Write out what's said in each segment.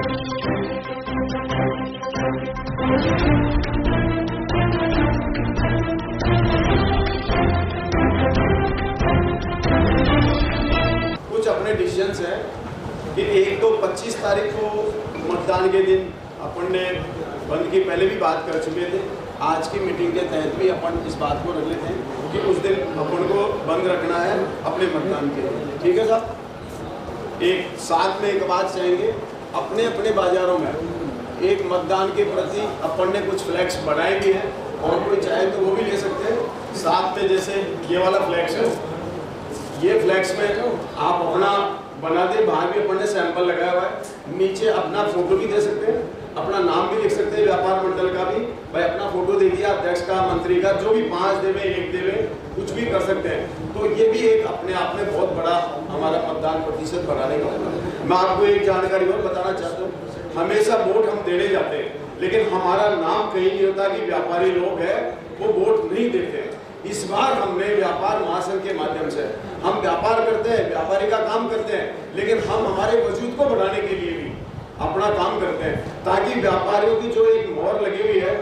कुछ अपने डिसीजंस हैं कि 1 तो 25 तारीख को मतदान के दिन अपन ने बंद की पहले भी बात कर चुके थे। आज की मीटिंग के तहत भी अपन इस बात को रख लेते हैं कि उस दिन अपन को बंद रखना है अपने मतदान के लिए। ठीक है साहब, एक साथ में एक बात चाहेंगे, अपने अपने बाजारों में एक मतदान के प्रति अपन ने कुछ फ्लैक्स बनाए भी हैं और कोई चाहे तो वो भी ले सकते हैं। साथ में जैसे ये वाला फ्लैक्स है, ये फ्लैक्स में आप अपना बना दे, बाहर भी अपन ने सैंपल लगाया हुआ है, नीचे अपना फोटो भी दे सकते हैं, अपना नाम भी लिख सकते हैं, व्यापार मंडल का भी भाई अपना फोटो दे दिया, अध्यक्ष का, मंत्री का, जो भी 5 देवे 1 देवे कुछ भी कर सकते हैं। तो ये भी एक अपने आप में बहुत बड़ा हमारा मतदान प्रतिशत बढ़ाने का होगा। मैं आपको एक जानकारी और बताना चाहता हूँ, हमेशा वोट हम देने जाते हैं लेकिन हमारा नाम कहीं नहीं होता कि व्यापारी लोग हैं वो वोट नहीं देते हैं। इस बार हमने व्यापार महासंघ के माध्यम से हम व्यापार करते हैं, व्यापारी का काम करते हैं, लेकिन हम हमारे वजूद को बढ़ाने के लिए भी अपना काम करते हैं ताकि व्यापारियों की जो एक मोहर लगी हुई है,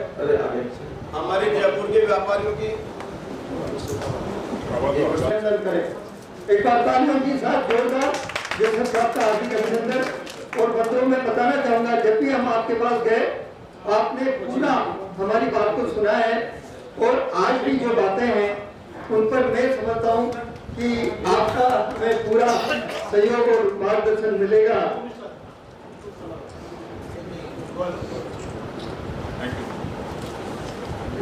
हमारे जयपुर के व्यापारियों की एक बार तालियों के साथ जोरदार जैसे आपका हार्दिक अभिनंदन। और बच्चों में बताना चाहूंगा, जब भी हम आपके पास गए आपने पूरा हमारी बात को सुना है और आज भी जो बातें हैं उन पर मैं समझता हूं कि आपका हमें पूरा सहयोग और मार्गदर्शन मिलेगा।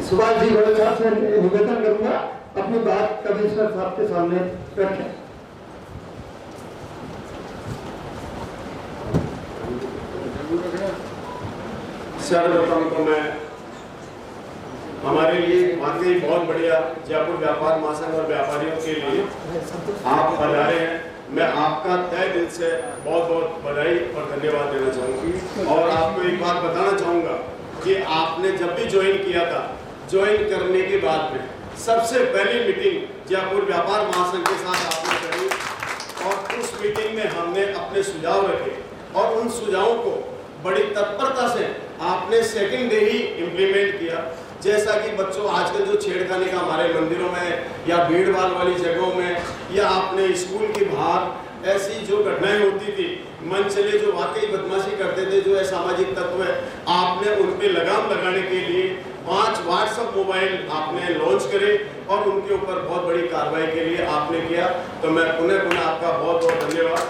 सुभाष जी बड़े साहब से निवेदन करूंगा अपनी बात कमिश्नर साहब के सामने रखें। सर्वप्रथम तो मैं हमारे लिए वाकई बहुत बढ़िया जयपुर व्यापार महासंघ और व्यापारियों के लिए आप पधारे हैं, मैं आपका तहे दिल से बहुत बहुत बधाई और धन्यवाद देना चाहूँगी। और आपको एक बात बताना चाहूँगा कि आपने जब भी ज्वाइन किया था, ज्वाइन करने के बाद में सबसे पहली मीटिंग जयपुर व्यापार महासंघ के साथ आपने करी और उस मीटिंग में हमने अपने सुझाव रखे और उन सुझावों को बड़ी तत्परता से आपने सेकंड डे ही इम्प्लीमेंट किया। जैसा कि बच्चों आजकल जो छेड़खानी का हमारे मंदिरों में या भीड़ भाड़ वाली जगहों में या आपने स्कूल के बाहर ऐसी जो घटनाएं होती थी, मन चले जो वाकई बदमाशी करते थे, जो असामाजिक तत्व है, आपने उन पे लगाम लगाने के लिए 5 व्हाट्सएप मोबाइल आपने लॉन्च करे और उनके ऊपर बहुत बड़ी कार्रवाई के लिए आपने किया। तो मैं पुनः आपका बहुत बहुत धन्यवाद,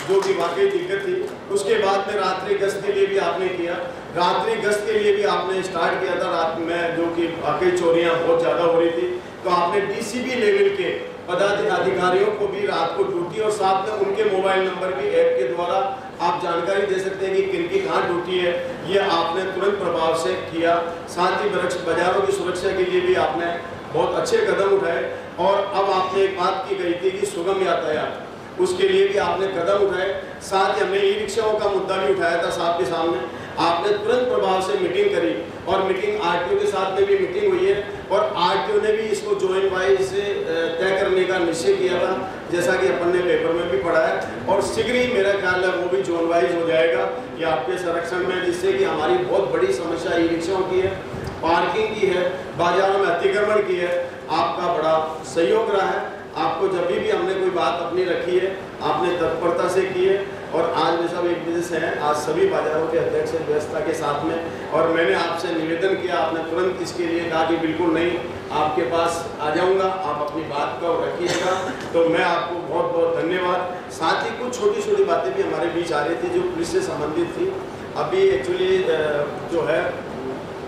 जो कि वाकई दिक्कत थी। उसके बाद में रात्रि गश्त के लिए भी आपने किया, रात्रि गश्त के लिए भी आपने स्टार्ट किया था रात में, जो कि वाकई चोरियां बहुत ज़्यादा हो रही थी। तो आपने डीसीबी लेवल के पदाधिकारियों को भी रात को ड्यूटी और साथ में उनके मोबाइल नंबर भी ऐप के द्वारा आप जानकारी दे सकते हैं कि किनकी कहाँ ड्यूटी है, ये आपने तुरंत प्रभाव से किया। साथ ही बाजारों की सुरक्षा के लिए भी आपने बहुत अच्छे कदम उठाए। और अब आपने एक बात की गई थी कि सुगम यातायात, उसके लिए भी आपने कदम उठाए। साथ ही हमने ई रिक्शाओं का मुद्दा भी उठाया था साहब के सामने, आपने तुरंत प्रभाव से मीटिंग करी और मीटिंग आरटीओ के साथ में भी मीटिंग हुई है और आरटीओ ने भी इसको जोइन वाइज से तय करने का निश्चय किया था, जैसा कि अपन ने पेपर में भी पढ़ा है। और शीघ्र ही मेरा ख्याल है वो भी जोन वाइज हो जाएगा ये आपके संरक्षण में, जिससे कि हमारी बहुत बड़ी समस्या ई रिक्शाओं की है, पार्किंग की है, बाजारों में अतिक्रमण की है। आपका बड़ा सहयोग रहा है, आपको जब भी हमने कोई बात अपनी रखी है आपने तत्परता से की है। और आज में सब एक बजे से हैं, आज सभी बाजारों के अध्यक्ष व्यवस्था के साथ में, और मैंने आपसे निवेदन किया, आपने तुरंत इसके लिए कहा कि बिल्कुल नहीं, आपके पास आ जाऊंगा, आप अपनी बात को रखिएगा। तो मैं आपको बहुत बहुत धन्यवाद। साथ ही कुछ छोटी छोटी बातें भी हमारे बीच आ रही थी जो पुलिस से संबंधित थी। अभी एक्चुअली जो है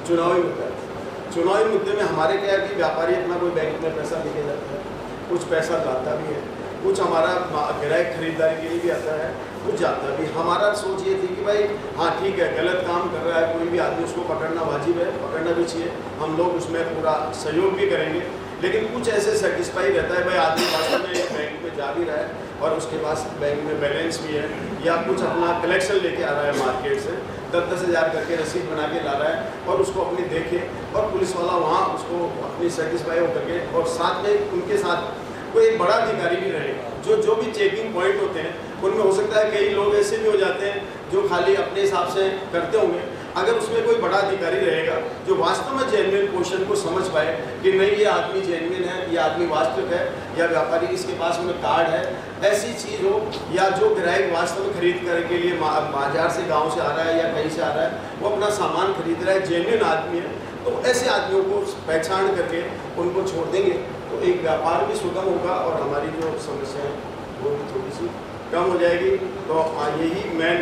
चुनावी मुद्दे में हमारे क्या है कि व्यापारी अपना कोई बैंक में पैसा लेके जाता है, कुछ पैसा जाता भी है, कुछ हमारा ग्राहक खरीदारी के लिए भी आता है, कुछ जाता भी। हमारा सोच ये थी कि भाई हाँ ठीक है, गलत काम कर रहा है कोई भी आदमी, उसको पकड़ना वाजिब है, पकड़ना भी चाहिए, हम लोग उसमें पूरा सहयोग भी करेंगे। लेकिन कुछ ऐसे सेटिस्फाई रहता है भाई आदमी वास्तव में एक बैंक में जा भी रहा है और उसके पास बैंक में बैलेंस भी है, या कुछ अपना कलेक्शन लेके आ रहा है मार्केट से 10-10 हज़ार करके रसीद बना के ला रहा है और उसको अपनी देखे और पुलिस वाला वहाँ उसको अपनी सेटिस्फाई होकर के, और साथ में उनके साथ कोई एक बड़ा अधिकारी भी रहे जो भी चेकिंग पॉइंट होते हैं उनमें हो सकता है कई लोग ऐसे भी हो जाते हैं जो खाली अपने हिसाब से करते होंगे, अगर उसमें कोई बड़ा अधिकारी रहेगा जो वास्तव में जेन्युइन क्वेश्चन को समझ पाए कि नहीं ये आदमी जेन्युइन है, ये आदमी वास्तविक है, या व्यापारी इसके पास में कार्ड है, ऐसी चीज़ हो, या जो ग्राहक वास्तव में खरीद करने के लिए बाजार से गांव से आ रहा है या कहीं से आ रहा है, वो अपना सामान खरीद रहा है, जेन्युइन आदमी है, तो ऐसे आदमियों को पहचान करके उनको छोड़ देंगे तो एक व्यापार भी सुगम होगा और हमारी जो समस्या है वो भी थोड़ी सी कम हो जाएगी। तो यही मैं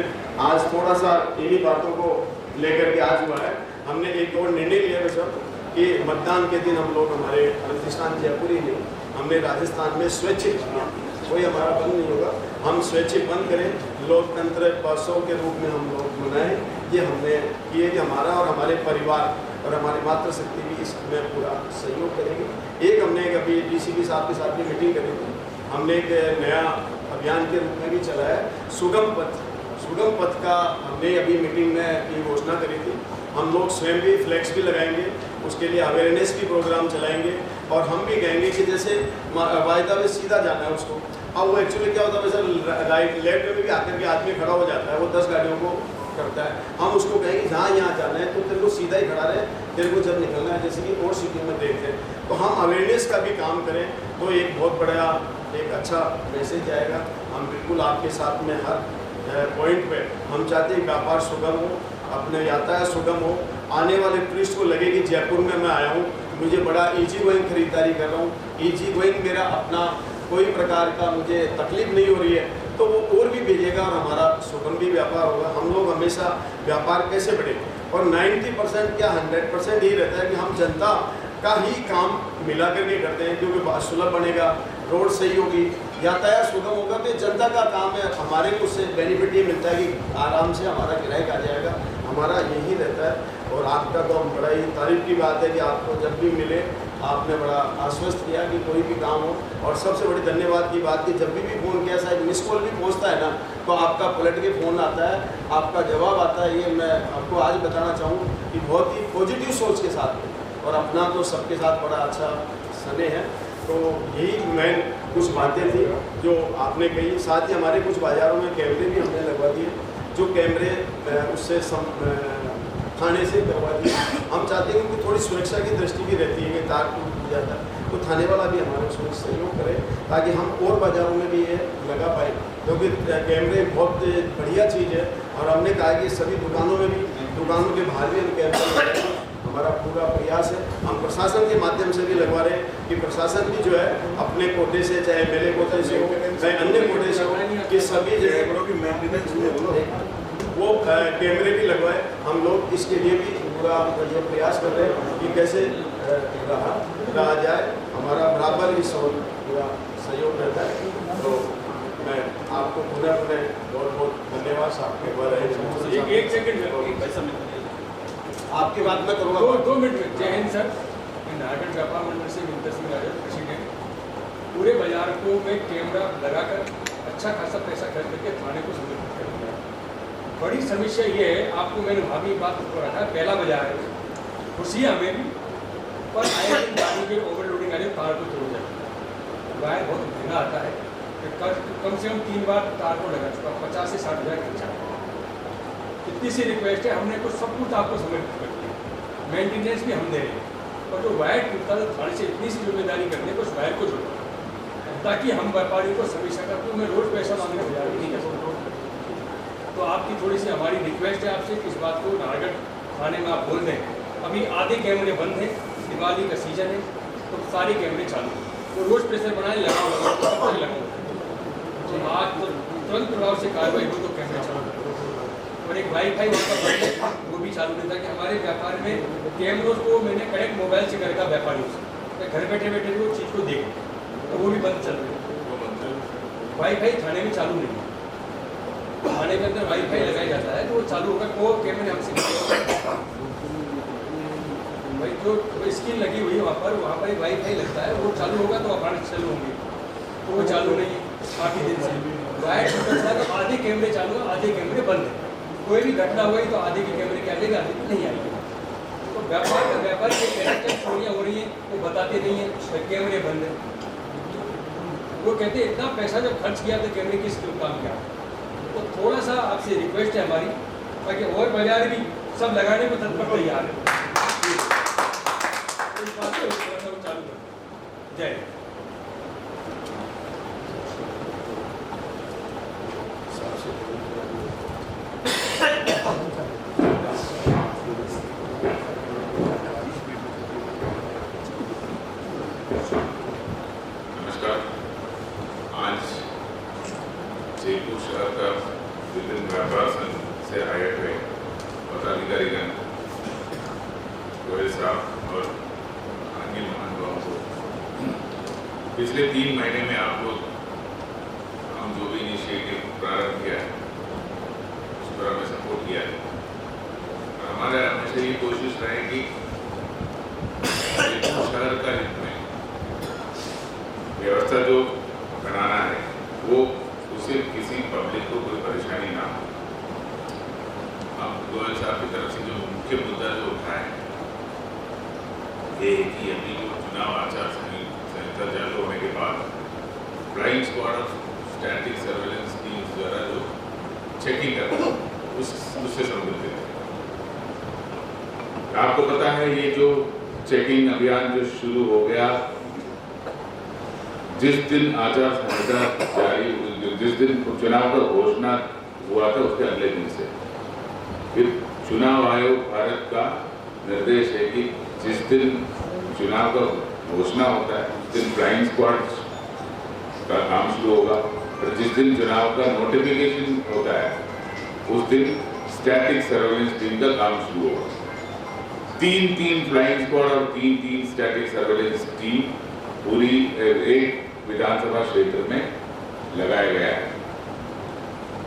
आज थोड़ा सा इन्हीं बातों को लेकर के आज हुआ है। हमने एक और निर्णय लिया है सर कि मतदान के दिन हम लोग हमारे प्रतिष्ठान जयपुरी ने हमने राजस्थान में स्वैच्छिक किया, कोई हमारा बंद नहीं होगा, हम स्वैच्छिक बंद करें, लोकतंत्र पर्सों के रूप में हम लोग मनाएं, ये हमने किए कि हमारा और हमारे परिवार और हमारी मातृशक्ति भी इसमें पूरा सहयोग करेगी। एक हमने अभी डीसीपी साहब के साथ भी मीटिंग करी थी, हमने एक नया अभियान के रूप में भी चलाया है सुगम पथ। सुगम पथ का हमने अभी मीटिंग में ये घोषणा करी थी, हम लोग स्वयं भी फ्लैक्स भी लगाएंगे, उसके लिए अवेयरनेस की प्रोग्राम चलाएंगे और हम भी कहेंगे कि जैसे वायदा में सीधा जाना है उसको, अब वो एक्चुअली क्या होता है वैसे राइट लेफ्ट में भी आकर के आदमी खड़ा हो जाता है, वो 10 गाड़ियों को करता है, हम उसको कहेंगे जहाँ यहाँ जाना है तो तेरे को सीधा ही खड़ा रहे, तेरे को जब निकलना है, जैसे कि और सिटी में देखते हैं, तो हम अवेयरनेस का भी काम करें तो एक बहुत बड़ा एक अच्छा मैसेज जाएगा। हम बिल्कुल आपके साथ में हर पॉइंट पे हम चाहते हैं व्यापार सुगम हो, अपने यातायात सुगम हो, आने वाले टूरिस्ट को लगे कि जयपुर में मैं आया हूँ, मुझे बड़ा ईजी गोइंग खरीदारी कर रहा हूँ, ईजी गोइंग मेरा अपना कोई प्रकार का मुझे तकलीफ नहीं हो रही है, तो वो और भी भेजेगा और हमारा सुगम भी व्यापार होगा। हम लोग हमेशा व्यापार कैसे बढ़े और 90% क्या 100% ही रहता है कि हम जनता का ही काम मिला करके करते हैं, क्योंकि सुलभ बनेगा, रोड सही होगी, यातायात सुगम होगा, तो जनता का काम है, हमारे को उससे बेनिफिट ये मिलता है कि आराम से हमारा किराया आ जाएगा, हमारा यही रहता है। और आपका तो हम बड़ा ही तारीफ की बात है कि आपको जब भी मिले आपने बड़ा आश्वस्त किया कि कोई भी काम हो, और सबसे बड़ी धन्यवाद की बात कि जब भी फ़ोन किया, शायद मिस कॉल भी पहुंचता है ना, तो आपका पलट के फ़ोन आता है, आपका जवाब आता है, ये मैं आपको आज बताना चाहूँ कि बहुत ही पॉजिटिव सोच के साथ है, और अपना तो सबके साथ बड़ा अच्छा स्नेह है। तो यही मैं कुछ बातें थी जो आपने कही, साथ ही हमारे कुछ बाज़ारों में कैमरे भी हमने लगवा दिए, जो कैमरे उससे थाने से करवा दिए। हम चाहते हैं कि थोड़ी सुरक्षा की दृष्टि भी रहती है कि तार टूट जाता है तो थाने वाला भी हमारे उसमें सहयोग करे, ताकि हम और बाज़ारों में भी ये लगा पाए, क्योंकि कैमरे बहुत बढ़िया चीज़ है। और हमने कहा कि सभी दुकानों में भी, दुकानों के बाहर भी हम कैमरे लगाएंगे, हमारा पूरा प्रयास है। हम प्रशासन के माध्यम से भी लगवा रहे हैं कि प्रशासन भी जो है अपने कोटे से, चाहे मेरे कोटे से हो, चाहे अन्य कोटे से हो, कि सभी जगह वो कैमरे भी लगवाए। हम लोग इसके लिए भी पूरा जो प्रयास कर रहे हैं कि कैसे रहा जाए, हमारा बराबर ही पूरा सहयोग रहता है। तो मैं आपको पुनः बहुत बहुत धन्यवाद साहब के बारे। एक सेकंड आपकी बात मैं करूँगा 2 मिनट में। जय हिंद सर, मैं नारायण व्यापार मंडल से विंतर सिंह राजन, प्रेसिडेंट। पूरे बाजार को मैं कैमरा लगाकर अच्छा खासा पैसा खर्च करके थाने को समर्पित कर दिया। बड़ी समस्या ये है, आपको मैंने भाभी बात को रखा, पहला बाजार है, खुशी हमें भी, पर आए दिन गाड़ी के ओवरलोडिंग आ रही, तार को तोड़ जाता है, वायर बहुत महंगा आता है, कम से कम 3 बार तार को लगा चुका, 50 से 60 हज़ार खर्चा। इतनी सी रिक्वेस्ट है, हमने कुछ सब कुछ आपको समर्पित कर दिया, मेंटेनेंस भी हम दे रहे हैं, और जो वायर टूटता है थाने से इतनी सी जिम्मेदारी करने को उस वायर को जोड़ो, ताकि हम व्यापारियों को समीक्षा कर, तो मैं रोज़ पैसा मांगने को जा नहीं कर सकता। तो आपकी थोड़ी सी हमारी रिक्वेस्ट है आपसे कि इस बात को नारायण थाने में आप बोल दें। अभी आधे कैमरे बंद हैं, दिवाली का सीजन है, तो सारे कैमरे चालू हैं, तो रोज़ प्रेशर बनाए लगाओ, तो आज तो तुरंत प्रभाव से कार्रवाई हो तो कैमरे चालू। और एक वाईफाई वहाँ का बंद है, वो भी चालू रहता है कि हमारे व्यापार में कैमरों को मैंने कनेक्ट मोबाइल से करेगा व्यापारियों से, घर बैठे बैठे वो चीज़ को देखें, तो वो भी बंद चल रही है। वाईफाई थाने में चालू नहीं है, थाने के अंदर वाईफाई लगाया जाता है तो वो चालू होगा, वो कैमरे हमसे भाई जो स्क्रीन लगी हुई है वहाँ पर वाईफाई लगता है, वो चालू होगा तो अपार्ट चालू होंगे, तो वो चालू नहीं है काफ़ी दिन से। वायर टूटता है तो आधे कैमरे चालू है, आधे कैमरे बंद है, कोई भी घटना हुई तो आधे के कैमरे क्या आएगा, आधे की नहीं आएगी। तो व्यापार के कैरेक्टर चोरियाँ हो रही हैं, वो बताते नहीं हैं, कैमरे बंद है। वो कहते हैं इतना पैसा जब खर्च किया तो कैमरे किस काम किया, तो थोड़ा सा आपसे रिक्वेस्ट है हमारी, ताकि और बाजार भी सब लगाने को तत्पर तैयार है। इस बात को थोड़ा सा चालू करें। जय हिंद। नमस्कार। आज जयपुर शहर का विभिन्न व्यापार संघ से आए हुए पदाधिकारीगण, गोयल साहब और अन्य महानुभावों को पिछले 3 महीने में आप लोग हम जो भी इनिशिएटिव प्रारंभ किया है उस पर हमें सपोर्ट किया है। और हमारा हमेशा ये कोशिश रहेगी जयपुर शहर का हित में व्यवस्था जो बनाना है वो उसे किसी पब्लिक को कोई परेशानी ना हो। अब गोयल साहब की तरफ से जो मुख्य मुद्दा जो उठा है ये है कि अभी जो चुनाव आचार संहिता जारी होने के बाद flying squad of static surveillance team द्वारा जो चेकिंग करना उससे संबंधित है। आपको पता है ये जो चेकिंग अभियान जो शुरू हो गया, जिस दिन आचार संहिता जारी, जिस दिन चुनाव का घोषणा हुआ था उसके अगले दिन से फिर चुनाव आयोग भारत का निर्देश है कि जिस दिन चुनाव का घोषणा होता है उस दिन फ्लाइंग स्क्वाड का काम शुरू होगा, और जिस दिन चुनाव का नोटिफिकेशन होता है उस दिन स्टैटिक सर्वेलेंस टीम का काम शुरू होगा। 3 फ्लाइंग स्क्वाड और 3 स्टैटिक सर्वेलेंस टीम पूरी एक विधानसभा क्षेत्र में लगाया गया है।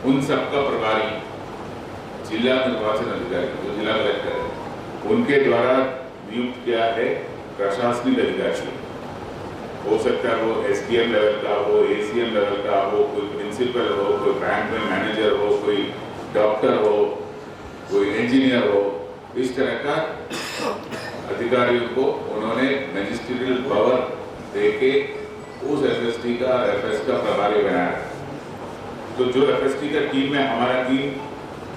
उन सबका प्रभारी जिला निर्वाचन अधिकारी जो जिला कलेक्टर है उनके द्वारा नियुक्त किया है प्रशासनिक अधिकारी। हो सकता है वो SDM लेवल का हो, ACM लेवल का हो, कोई प्रिंसिपल हो, कोई बैंक में मैनेजर हो, कोई डॉक्टर हो, कोई इंजीनियर हो, इस तरह का अधिकारियों को उन्होंने मैजिस्ट्रियल पावर देके उस FST का और FS का प्रभारी बनाया। तो जो FST का टीम है, हमारा टीम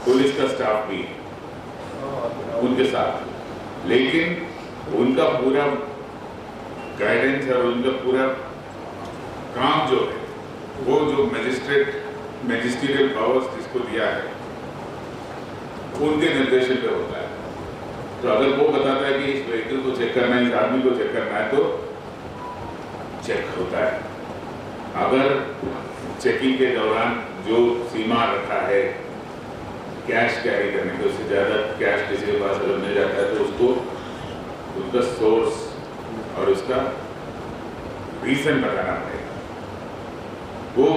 पुलिस का स्टाफ भी उनके साथ, लेकिन उनका पूरा गाइडेंस और उनका पूरा काम जो है वो जो मैजिस्ट्रियल पावर्स जिसको दिया है उनके निर्देशन पे होता है। तो अगर वो बताता है कि इस व्हीकल को चेक करना है, इस आदमी को चेक करना है, तो चेक होता है। अगर चेकिंग के दौरान जो सीमा रखा है कैश कैरी करने के, उससे ज़्यादा कैश किसी के पास अगर मिल जाता है तो उसको उसका सोर्स और उसका रीज़न बताना पड़ेगा। वो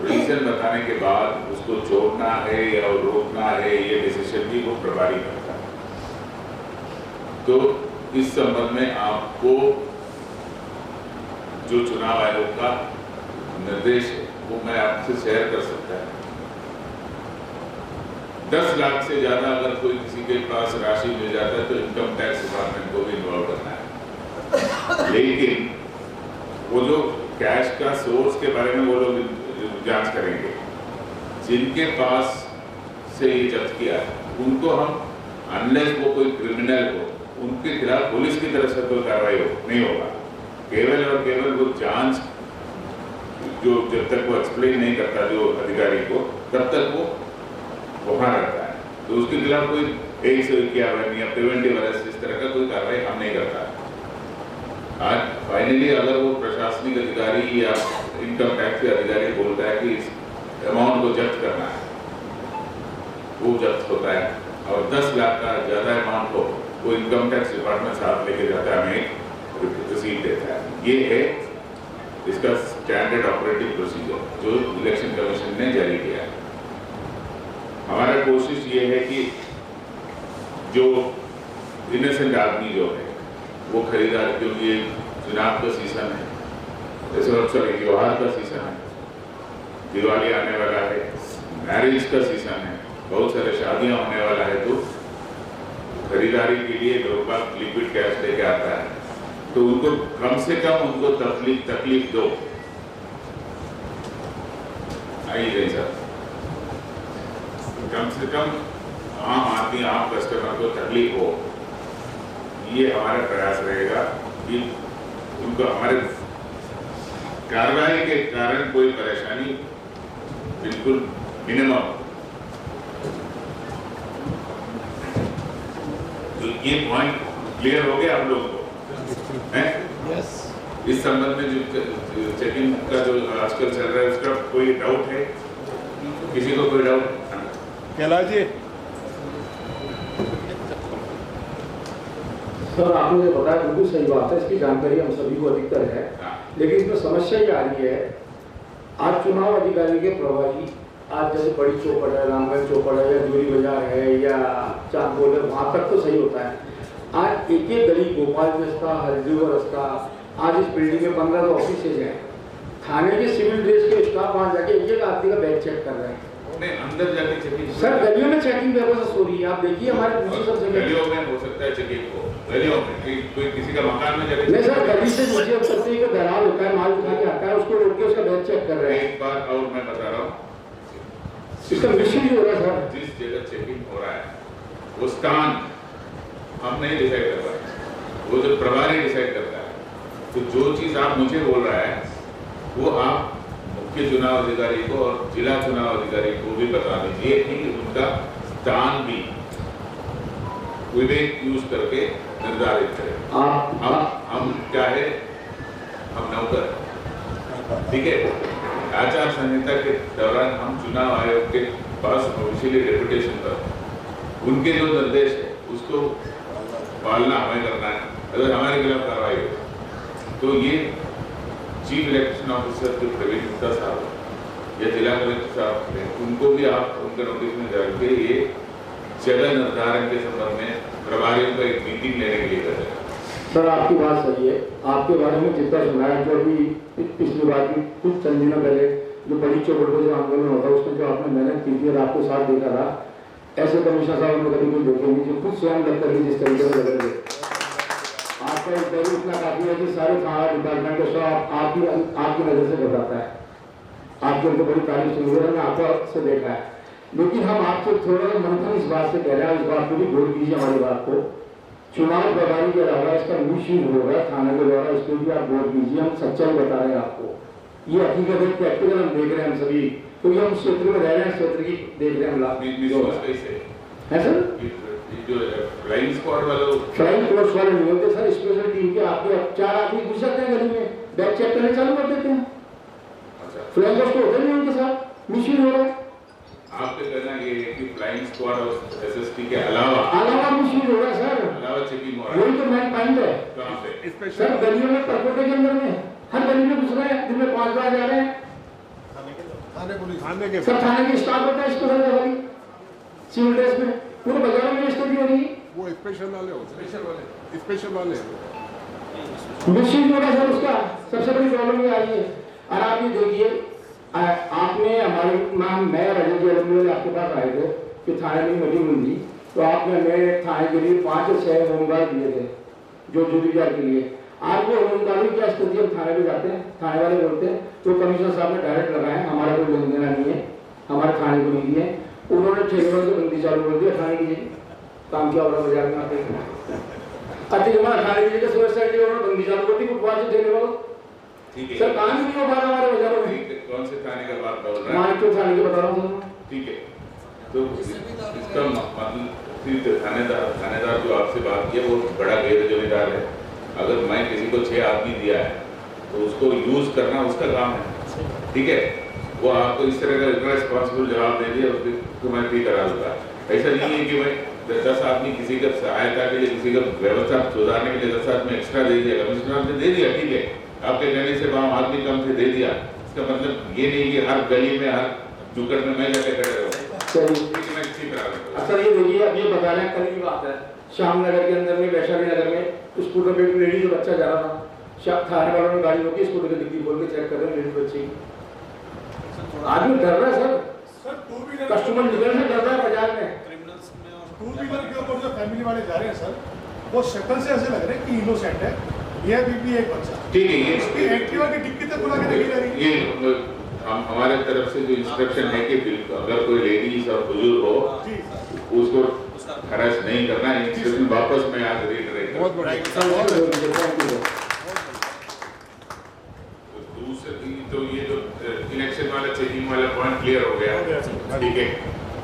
रीज़न बताने के बाद उसको छोड़ना है या रोकना है, ये डिसीजन भी वो प्रभारी करता है। तो इस संबंध में आपको जो चुनाव आयोग का निर्देश है वो मैं आपसे शेयर कर सकता है। 10 लाख से ज़्यादा अगर कोई किसी के पास राशि मिल जाता है तो इनकम टैक्स डिपार्टमेंट को भी इन्वॉल्व करना है। लेकिन वो जो कैश का सोर्स के बारे में वो लोग जांच करेंगे। जिनके पास से ये जब्त किया है उनको हम, अनलेस वो कोई क्रिमिनल हो, उनके खिलाफ पुलिस की तरफ से कोई कार्रवाई नहीं होगा। केवल और केवल वो जांच जो जब तक वो एक्सप्लेन नहीं करता जो अधिकारी को, तब तक वो वहाँ रहता है। तो उसके खिलाफ कोई 151 या प्रिवेंटिव अरेस्ट इस तरह का कोई कार्रवाई हम नहीं करता। आज फाइनली अगर वो प्रशासनिक अधिकारी या इनकम टैक्स के अधिकारी बोलता है कि इस अमाउंट को जब्त करना है, वो जब्त होता है। और 10 लाख का ज़्यादा अमाउंट हो वो इनकम टैक्स डिपार्टमेंट साथ लेके जाता है, हमें रिसीट देता है। ये है इसका स्टैंडर्ड ऑपरेटिंग प्रोसीजर जो इलेक्शन कमीशन ने जारी किया है। हमारा कोशिश ये है कि जो इनोसेंट आदमी जो है वो खरीदार, क्योंकि ये चुनाव का सीजन है, सॉरी त्योहार का सीजन है, दिवाली आने वाला है, मैरिज का सीजन है, बहुत सारे शादियां होने वाला है, तो खरीदारी के लिए लोग बाग लिक्विड कैश लेके आता है। तो उनको कम से कम उनको तकलीफ दो। आइए सर। कम से कम आम आदमी, आम कस्टमर को तकलीफ हो, ये हमारा प्रयास रहेगा कि उनको हमारे कार्रवाई के कारण कोई परेशानी बिल्कुल मिनिमम। तो ये पॉइंट क्लियर हो गया आप लोगों को, हैं? इस संबंध में जो चेकिंग का जो आजकल चल रहा है उसका कोई डाउट है? किसी को कोई डाउट? कैलाश जी, सर आपने जो बताया बिल्कुल सही बात है, इसकी जानकारी हम सभी को अधिकतर है, लेकिन इसमें समस्या ये आ रही है, आज चुनाव अधिकारी के प्रभारी, आज जैसे बड़ी चौपड़ है, रामगंज चौपड़ है या जोरी बाजार है या चांदोल है, वहाँ तक तो सही होता है। आज एक एक गली, गोपाल रास्ता, हरदीव रास्ता, आज इस बिल्डिंग में 15 ऑफिस हैं, थाने के सिविल ड्रेस के स्टाफ वहाँ जाके एक एक आदमी का बैग चेक कर रहे हैं। अंदर जाके चेकिंग, सर गलियों में चेकिंग व्यवस्था हो रही है, आप देखिए हमारे पीछे सब जगह गलियों में हो सकता है चेकिंग को, गलियों में कोई किसी का मकान में जाके नहीं सर, गली से नीचे अब सकते हैं, दरार होता है, माल उठा के आता है, उसको रोक के उसका बैग चेक कर रहे हैं। एक बात और मैं बता रहा हूँ, इसका मिशन हो रहा है सर। जिस जगह चेकिंग हो रहा है वो स्थान हम नहीं डिसाइड कर रहे, वो जो प्रभारी डिसाइड करता है। तो जो चीज आप मुझे बोल रहा है वो आप मुख्य चुनाव अधिकारी को और जिला चुनाव अधिकारी को भी बता दीजिए कि उनका स्थान भी विवेक यूज करके निर्धारित करें। हम क्या है, हम नौकर, ठीक है। आचार संहिता के दौरान हम चुनाव आयोग के पास ऑफिशियली डेपुटेशन पर उनके जो निर्देश है उसको पालना हमें करना है। अगर हमारे खिलाफ कार्रवाई हो तो ये चीफ इलेक्शन ऑफिसर जो प्रवीण गुप्ता साहब या जिला कलेक्टर साहब हैं, उनको भी आप उनके नोटिस में डाल के ये जगह निर्धारण के संबंध में प्रभारियों को एक मीटिंग लेने के लिए कर रहे हैं। सर आपकी बात सही है, आपके बारे में जितना सुना है, जो अभी पिछली बार की कुछ चंद दिनों पहले जो बड़ी चौपड़ को जो आंदोलन होता है उसमें जो आपने मेहनत की थी और आपको साथ देखा था, ऐसे कमिश्नर साहब ने कभी कोई देखेंगे जो खुद स्वयं लग कर जिस तरीके से लगे आपका इंटरव्यू इतना काफी है कि सारे थाना डिपार्टमेंट का स्टाफ आपकी नजर से बताता है, आपके उनको बड़ी तारीफ सुनी है, आपको से देखा है। लेकिन हम आपसे थोड़ा सा मंथन इस बात से कह रहे हैं, इस बात को भी गौर कीजिए हमारी बात को। चुनाव प्रभारी के अलावा इसका मिसयूज हो रहा है थाने के द्वारा, इसको भी आप गौर कीजिए। हम सच्चाई बता रहे हैं आपको, ये हकीकत है, प्रैक्टिकल हम देख रहे हैं हम सभी, क्योंकि हम क्षेत्र में रह रहे हैं, क्षेत्र की देख रहे हैं हम लाभ है सर। जो फ्लाइंग स्क्वाड वाले नहीं होते सर, स्पेशल टीम के आपके 4 आदमी घुस जाते हैं गली में, बैग चेक करने चालू कर देते हैं। फ्लाइंग स्क्वाड होते नहीं उनके साथ, मिसयूज हो रहा है। आपके कहना ये है कि फ्लाइंग स्क्वाड और एसएसटी के अलावा मिसयूज हो रहा है सर, अलावा चेकिंग हो रहा है। वही तो मैन पॉइंट है। कहां पे सर गलियों में, परकोटे के अंदर में, हर गली में घुस रहे हैं, दिन में 5 बार जा रहे हैं। सर थाने के स्टाफ होता है स्पेशल वाली सिविल ड्रेस में, पूरे बाजारों में स्थिति हो रही है। वो स्पेशल वाले मिसयूज हो रहा है सर उसका, सबसे बड़ी प्रॉब्लम ये आई है। और आप ये देखिए, आपने हमारे मैं रजत जी आपके पास आए थे कि थाने में मीटिंग हुई थी, तो आपने हमें थाने के लिए 5 या 6 होमगार्ड दिए थे जो जुडिशियल के लिए। आज वो होमगार्ड की क्या स्थिति, हम थाने पे जाते हैं, थाने वाले बोलते हैं तो कमिश्नर साहब ने डायरेक्ट लगाए, हमारा कोई लेन देना नहीं है, हमारे थाने को नहीं दिए। उन्होंने ठेकेदार से बंदी चालू कर दिया थाने की। काम क्या हो रहा बाजार में आते हमारा थाने की जगह उन्होंने बंदी चालू कर दी, फुटपाथ से ठेके वालों। सर काम ही नहीं हो पा रहा हमारे बाजारों में। कौन से थाने का बात बोल रहा है? मानिकपुर थाने की बता रहा हूँ। ठीक है, तो इसका मतलब थानेदार जो आपसे बात किया वो बड़ा गैर जिम्मेदार है। अगर मैं किसी को 6 आदमी दिया है तो उसको यूज करना उसका काम है, ठीक है। वो आपको इस तरह का रिस्पॉन्सिबल जवाब दे दिया उसको मैं भी करा दूंगा। ऐसा नहीं है कि मैं 10 आदमी किसी का सहायता के लिए, किसी का व्यवस्था सुधारने के लिए 10 आदमी एक्स्ट्रा दे दिया, कमिश्नर ने दे दिया, ठीक है, आपके कहने से वहाँ आदमी कम से दे दिया। इसका मतलब ये नहीं कि हर गली में, हर जुकड़ में मैं जाके खड़े रहूँ। सर ये देखिए, अब ये बता रहे हैं, कल की बात है, श्यामनगर के अंदर में, वैशाली नगर में स्कूटर पे एक लेडी जो बच्चा जा रहा था, थाने वालों ने गाड़ी रोकी, स्कूटर की डिग्गी खोल के चेक कर रहे हैं लेडी बच्चे की। आदमी डर रहा है सर, कस्टमर निकलने से डर रहा है बाजार में। टू व्हीलर के ऊपर जो फैमिली वाले जा रहे हैं सर, वो शक्ल से ऐसे लग रहे हैं कि इनोसेंट है, ये भी एक बच्चा, ठीक है। ये इसकी एक्टिवा की डिक्की तक खुला के देखी जा रही है। ये हम हमारे तरफ से जो इंस्ट्रक्शन है कि अगर कोई लेडीज और बुजुर्ग हो उसको खर्च नहीं करना है। इंस्ट्रक्शन वापस मैं आज रीटरेट दूसरी तो ये जो इलेक्शन वाला चेकिंग वाला पॉइंट क्लियर हो गया, ठीक है।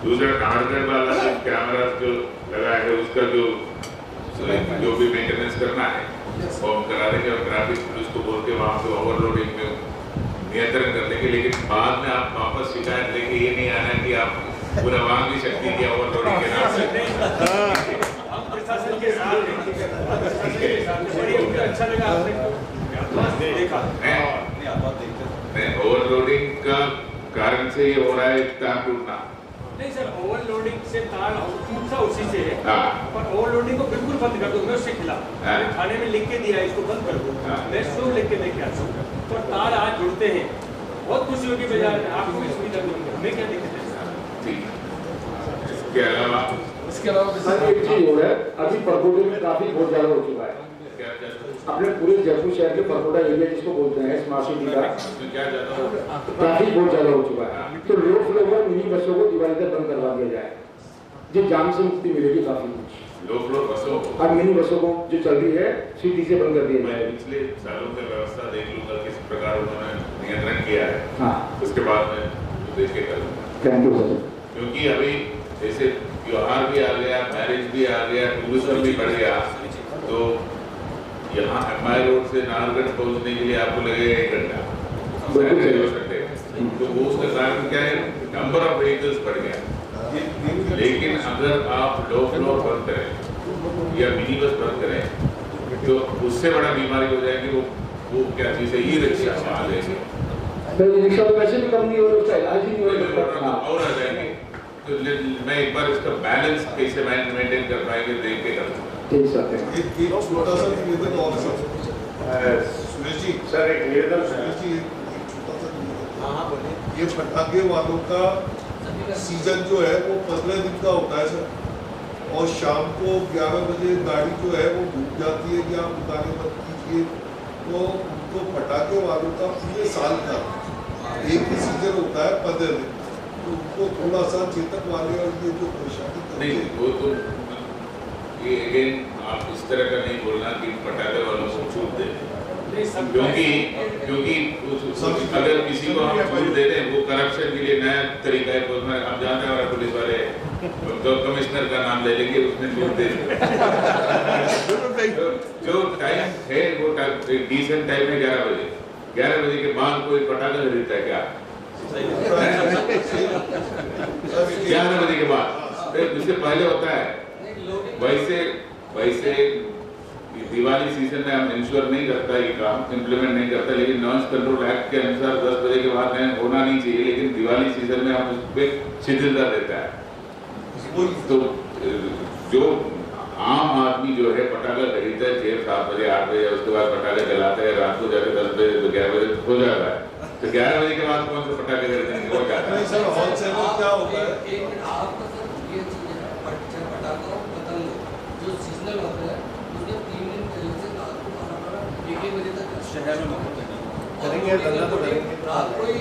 दूसरा नाहरगढ़ वाला जो कैमरा जो लगा है उसका जो भी मेंटेनेंस करना है वो हम करा देंगे और ट्रैफिक पुलिस को बोल के वहाँ पे ओवरलोडिंग में नियंत्रण कर लेंगे। लेकिन बाद में आप वापस शिकायत लेके ये नहीं आना कि आप पूरा वहाँ की शक्ति की ओवरलोडिंग के नाम से। हम प्रशासन के साथ हैं, अच्छा लगा आपने देखा ओवरलोडिंग का कारण से ये हो रहा है तार टूटना। नहीं सर, ओवरलोडिंग से तार टूटा उसी से है, हाँ। पर ओवरलोडिंग को बिल्कुल बंद कर दो। मैं उसके खिलाफ हाँ। थाने में लिख के दिया है, इसको बंद कर दो। हाँ। मैं शो लिख के लेके आता हूँ तो तार आज जुड़ते हैं, बहुत खुशी होगी बाजार में। आपको भी सुविधा दूंगा, हमें क्या दिक्कत है। ठीक। इसके अलावा सर एक चीज हो रहा है, अभी परकोटे में ट्रैफिक बहुत ज्यादा हो चुका है। अपने पूरे जयपुर शहर के परकोटा एरिया जिसको बोलते हैं स्मार्ट सिटी का क्या जाता है ट्रैफिक बहुत ज्यादा हो चुका है। तो लो फ्लोर मिनी बसों को दिवाली तक बंद करवा दिया जाए, जो जाम से मुक्ति मिलेगी काफी कुछ। लो फ्लोर बसों को अब मिनी बसों को जो चल रही है सिटी से बंद कर दिया मैं जाए। पिछले सालों की व्यवस्था देख लूंगा किस प्रकार उन्होंने नियंत्रण किया है। हाँ, उसके बाद में देख के करूँगा, थैंक यू सर। क्योंकि अभी जैसे त्योहार भी आ गया, मैरिज भी आ गया, टूरिज्म भी बढ़ गया, तो यहाँ MI रोड से नाहरगढ़ पहुँचने के लिए आपको लगेगा 1 घंटा बिल्कुल हो सकते हैं। तो वो उसका कारण क्या है, नंबर ऑफ व्हीकल्स बढ़ गया। लेकिन अगर आप लो फ्लोर बंद करें या मिनी बस बंद करें तो उससे बड़ा बीमारी हो जाएगी। वो क्या चीज़ है, ई रिक्शा आ जाएगी, तो रिक्शा तो वैसे भी कम नहीं हो रहा, उसका इलाज ही नहीं हो रहा और आ जाएंगे। तो मैं एक बार इसका बैलेंस कैसे मेंटेन कर पाएंगे देख के करूँगा। ठीक सर। एक छोटा सा निवेदन और सुरेश जी, सर एक निवेदन है। सुरेश जी एक छोटा सा निवेदन, ये पटाखे वालों का सीजन जो है वो 15 दिन का होता है सर, और शाम को 11 बजे गाड़ी जो है वो डूब जाती है कि आप दुकानें बंद कीजिए। तो उनको पटाखे वालों का पूरे साल का एक ही सीजन होता है 15 दिन, तो उनको थोड़ा सा चेतक वाले और ये जो परेशानी नहीं, वो तो ये अगेन आप इस तरह का नहीं बोलना कि पटाखे वालों को छूट दे, क्योंकि अगर किसी को हम छूट दे दें वो करप्शन के लिए नया तरीका है। आप जानते हैं हमारे पुलिस वाले तो कमिश्नर का नाम ले लेंगे, उसने छूट दे जो टाइम है वो डिसेंट टाइम है 11 बजे। 11 बजे के बाद कोई पटाखा खरीदता है क्या? 11 बजे के बाद, उससे पहले होता है। वैसे दिवाली सीजन में हम इंश्योर नहीं करता, ये काम इम्प्लीमेंट नहीं करता, लेकिन नॉइज कंट्रोल एक्ट के अनुसार 10 बजे के बाद होना नहीं चाहिए, लेकिन दिवाली सीजन में हम उस पर शिथिलता देता है। तो जो आम आदमी जो है पटाखा खरीदता है 6-7 बजे 8 बजे, उसके बाद पटाखे जलाते हैं, रात को जाके 10 बजे तो 11 बजे हो जाता है। तो 11 बजे के बाद कौन से पटाखे खरीदेंगे? वो जाता है सर होलसेलर क्या होता है? जो सीजनल होता है उसमें 3 दिन पहले से रात को 12-1 बजे तक शहर में करेंगे, धंधा तो करेंगे, रात को ही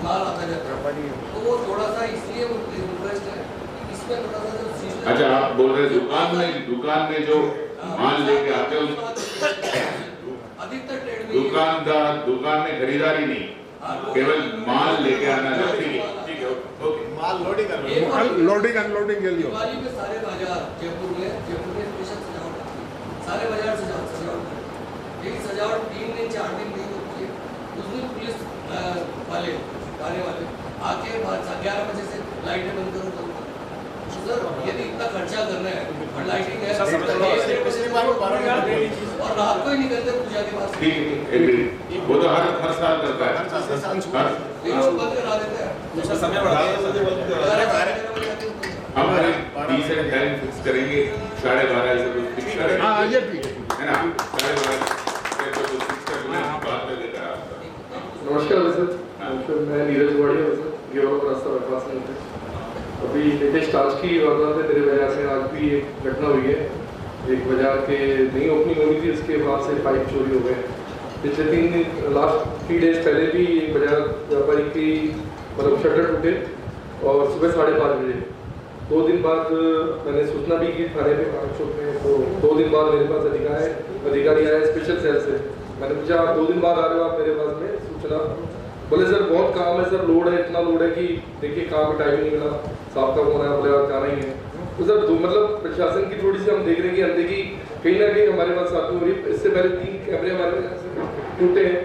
माल आता जाता है, तो वो थोड़ा सा इसलिए वो रिक्वेस्ट है इसमें थोड़ा सा जो सीजनल। अच्छा, आप बोल रहे हैं दुकान में जो माल लेके आते हैं अधिकतर ट्रेड में दुकान में खरीदारी नहीं, केवल माल लेके आना है। ठीक है, ओके। माल लोडिंग अनलोडिंग के लिए दिवाली में सारे बाजार जयपुर में स्पेशल सजावट होती है, सारे बाजार सजावट होती है। यही सजावट 3 दिन 4 दिन नहीं होती है। उस दिन पुलिस वाले गाने वाले आके 11 बजे से लाइटें बंद करो। तो सर यदि इतना खर्चा करना है और लाइटिंग है और रात को ही निकलते पूजा के बाद, ठीक है, वो तो हर साल करता है, बंद करा देते हैं, समय बढ़ा हम डिसेंट टाइम फिक्स करेंगे 12:30 से कुछ फिक्स करेंगे। हाँ ये ठीक है ना, 12:30 फिक्स करके बात कर देता है। नमस्कार सर, मैं नीरज वाड़िया सर, गिरोह रास्ता बाईपास में थे। अभी लेटेस्ट आज की वारदात है मेरे बाजार में। आज भी एक घटना हुई है, एक बाजार के नई ओपनिंग होनी थी, इसके बाद से पाइप चोरी हो गए। पिछले लास्ट 3 डेज पहले भी एक बाजार व्यापारी की मतलब शटर टूटे और सुबह 5:30 बजे 2 दिन बाद मैंने सूचना भी की थाने पे चौक में। तो 2 दिन बाद मेरे पास अधिकारी आया स्पेशल सेल से। मैंने पूछा आप 2 दिन बाद आ रहे हो आप मेरे पास में सूचना? बोले सर बहुत काम है सर, लोड है, इतना लोड है कि देखिए काम में टाइम नहीं मिला, साहब का फोन आया, बोले आप जाना ही है। तो सर मतलब प्रशासन की थोड़ी सी हम देख रहे हैं कि अनदेखी कहीं ना कहीं हमारे पास साथ में हो रही है। इससे पहले 3 कैमरे हमारे टूटे हैं